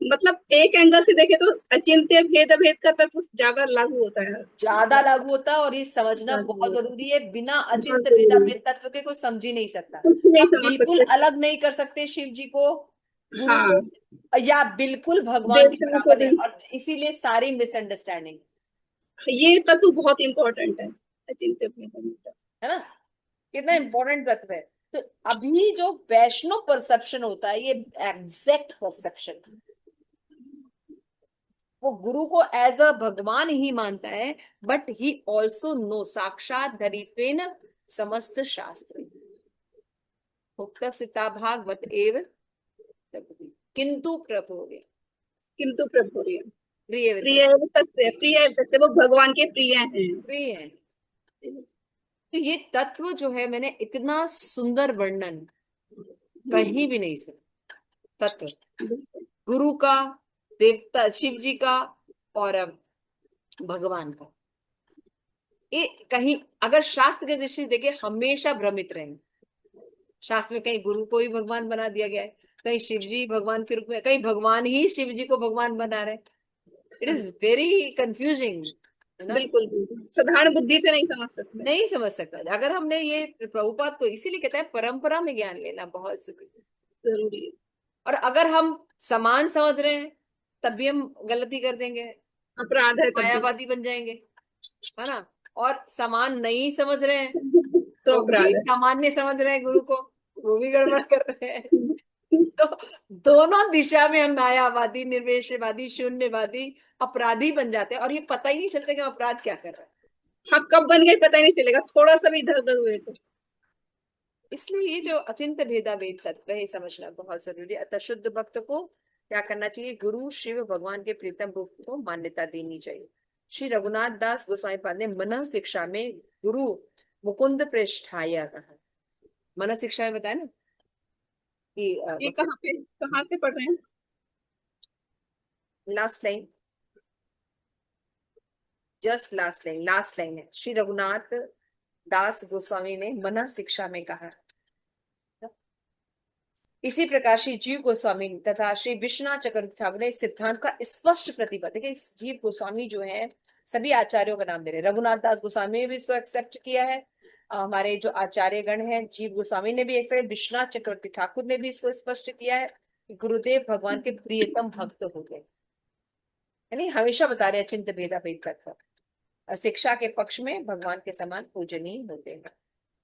मतलब एक एंगल से देखे तो अचिंत्य भेद अभेद का तत्व ज्यादा लागू होता है। ज्यादा लागू होता है, और ये समझना लागू बहुत होता है। जरूरी है, बिना बहुत अचिंत्य जरूरी है। भेदाभेद तत्व के कोई समझ ही नहीं सकता। कुछ नहीं हम समझ बिल्कुल सकते। अलग नहीं कर सकते शिव जी को, गुरु हाँ, को, या बिल्कुल भगवान के देवताओं को बराबर है, भी। और इसीलिए सारी मिसअंडरस्टैंडिंग, ये तत्व बहुत इंपॉर्टेंट है, अचिंत्य भेद अभेद तत्व। है ना, कितना इंपॉर्टेंट तत्व है। तो अभी जो वैष्णव परसेप्शन होता है, ये एग्जैक्ट परसेप्शन, वो गुरु को एज अ भगवान ही मानता है, बट ही ऑल्सो नो साक्षात धरित्वेन समस्त शास्त्र उक्त सीता भागवत एव किंतु प्रभु किंतु प्रभु प्रिय प्रिय तस्य वो भगवान के प्रिय हैं। प्रिय है। तो ये तत्व जो है, मैंने इतना सुंदर वर्णन कहीं भी नहीं सुना, तत्व गुरु का, देवता शिव जी का, और भगवान का। ये कहीं अगर शास्त्र के दृष्टि से देखे, हमेशा भ्रमित रहेंगे। शास्त्र में कहीं गुरु को ही भगवान बना दिया गया है, कहीं शिव जी भगवान के रूप में, कहीं भगवान ही शिव जी को भगवान बना रहे। इट इज वेरी कंफ्यूजिंग, है ना, बिल्कुल बिल्कुल, साधारण बुद्धि से नहीं समझ सकते। नहीं समझ सकता। अगर हमने ये प्रभुपाद को इसीलिए कहता है परंपरा में ज्ञान लेना बहुत जरूरी है। और अगर हम समान समझ रहे हैं तब भी हम गलती कर देंगे, अपराध है तब भी। मायावादी बन जाएंगे, है ना। और समान नहीं समझ रहे हैं तो तो भी अपराध है। सामान्य समझ रहे हैं गुरु को, वो भी गड़बड़ कर रहे हैं। तो दोनों दिशा में हम मायावादी, निर्वेशवादी, शून्यवादी, अपराधी बन जाते हैं, और ये पता ही नहीं चलता कि हम अपराध क्या कर रहे हैं। हाँ, कब बन गए पता ही नहीं चलेगा, थोड़ा सा भी इधर उधर हुए तो। इसलिए ये जो अचिंत्य भेदाभेद तत्व है, ये समझना बहुत जरूरी है। अतः शुद्ध भक्त को क्या करना चाहिए? गुरु शिव भगवान के प्रीतम रूप को मान्यता देनी चाहिए। श्री रघुनाथ दास गोस्वामी पाद ने मन शिक्षा में गुरु मुकुंद पृष्ठाय कहा। मन शिक्षा में बताया ना कि ये कहाँ से पढ़ रहे हैं? Last line, just last line है। श्री रघुनाथ दास गोस्वामी ने मन शिक्षा में कहा। इसी प्रकार श्री जीव गोस्वामी तथा श्री विश्वनाथ चक्रवर्ती ठाकुर ने इस सिद्धांत का स्पष्ट प्रतिपादन। देखिए, जीव गोस्वामी जो है, सभी आचार्यों का नाम दे रहे हैं। रघुनाथ दास गोस्वामी ने भी इसको एक्सेप्ट किया है, हमारे जो आचार्य गण हैं, जीव गोस्वामी ने भी एक्सेप्ट, विश्वनाथ चक्रवर्ती ठाकुर ने भी इसको स्पष्ट किया है कि गुरुदेव भगवान के प्रियतम भक्त हो गए, यानी हमेशा बता रहे अचिंत्य भेदा भेद तत्व शिक्षा के पक्ष में भगवान के समान पूजनीय होते हैं।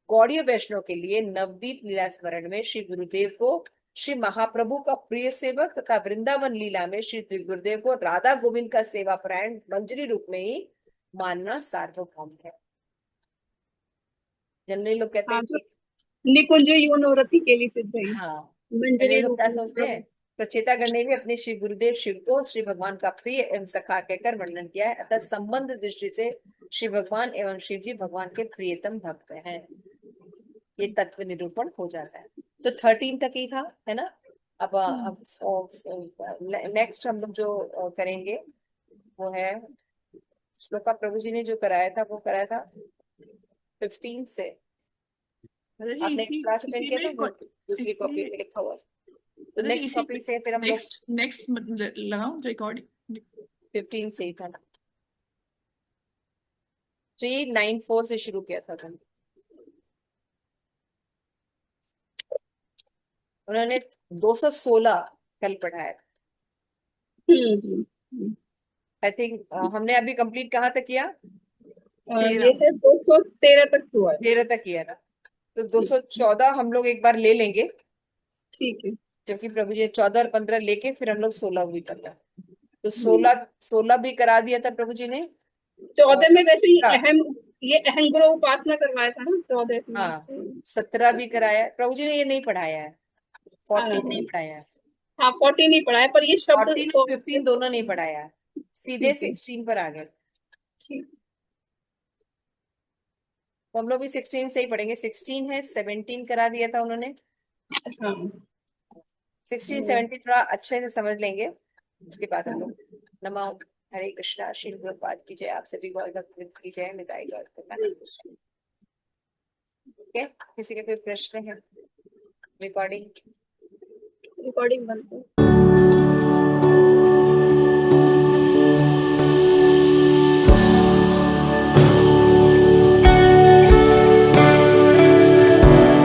गौड़ीय वैष्णव के लिए नवदीप लीला स्मरण में श्री गुरुदेव को श्री महाप्रभु का प्रिय सेवक तथा वृंदावन लीला में श्री गुरुदेव को राधा गोविंद का सेवा परायण मंजरी रूप में ही मानना सार्वभौम है। जनरली लोग कहते हाँ, हैं जो कि निकुंज यौनवृत्ति के लिए सिद्ध है, हाँ, मंजरी जनरली लोग रूप क्या सोचते में। हैं, प्रचेता गण ने भी अपने श्री गुरुदेव शिव को श्री भगवान का प्रिय एवं सखा कहकर वर्णन किया है। अतः संबंध दृष्टि से श्री भगवान एवं शिव जी भगवान के प्रियतम भक्त हैं। ये तत्व निरूपण हो जाता है। तो 13 तक ही था, है ना। अब नेक्स्ट हम लोग जो करेंगे वो है श्लोका प्रभु जी ने जो कराया था, वो कराया था 15 से। मतलब आपने इसी क्लास अटेंड इसी किया में था, दूसरी कॉपी इसमें में लिखा हुआ है। तो दादा जी, नेक्स्ट इसी कॉपी से फिर हम लोग नेक्स्ट लगाओ रिकॉर्डिंग। 15 से ही था ना, 394 से शुरू किया था तुम। उन्होंने 216 कल पढ़ाया। हम्म। आई थिंक हमने अभी कंप्लीट कहाँ तक किया? ये है 213 तक हुआ है। 13 तक किया ना, तो ठीक 214 हम लोग एक बार ले लेंगे, ठीक है। क्योंकि प्रभु जी 14 और 15 लेके फिर हम लोग 16 भी करना। तो हम्म। 16 भी करा दिया था प्रभु जी ने। 14 और में वैसे ही 17, ये अहंग्रह उपासना करवाया था ना 14 में। हाँ 17 भी कराया है। प्रभु जी ने ये नहीं पढ़ाया है, 14 नहीं हाँ पढ़ाया है, हाँ 14 नहीं पढ़ा है, पर ये शब्द 14 तो 15 दोनों नहीं पढ़ाया है, सीधे ठीक है। 16 पर आ गए। ठीक। तो हम लोग भी 16 से ही पढ़ेंगे। 16 है, 17 करा दिया था उन्होंने। हाँ 16 17 थोड़ा अच्छे से समझ लेंगे, उसके बाद हम लोग नमो हरे कृष्णा, श्री प्रभुपाद की जय, आप सभी गौर भक्त की जय, मिताई गौर भक्त। ओके, किसी का कोई प्रश्न है? रिकॉर्डिंग रिकॉर्डिंग बंद कर।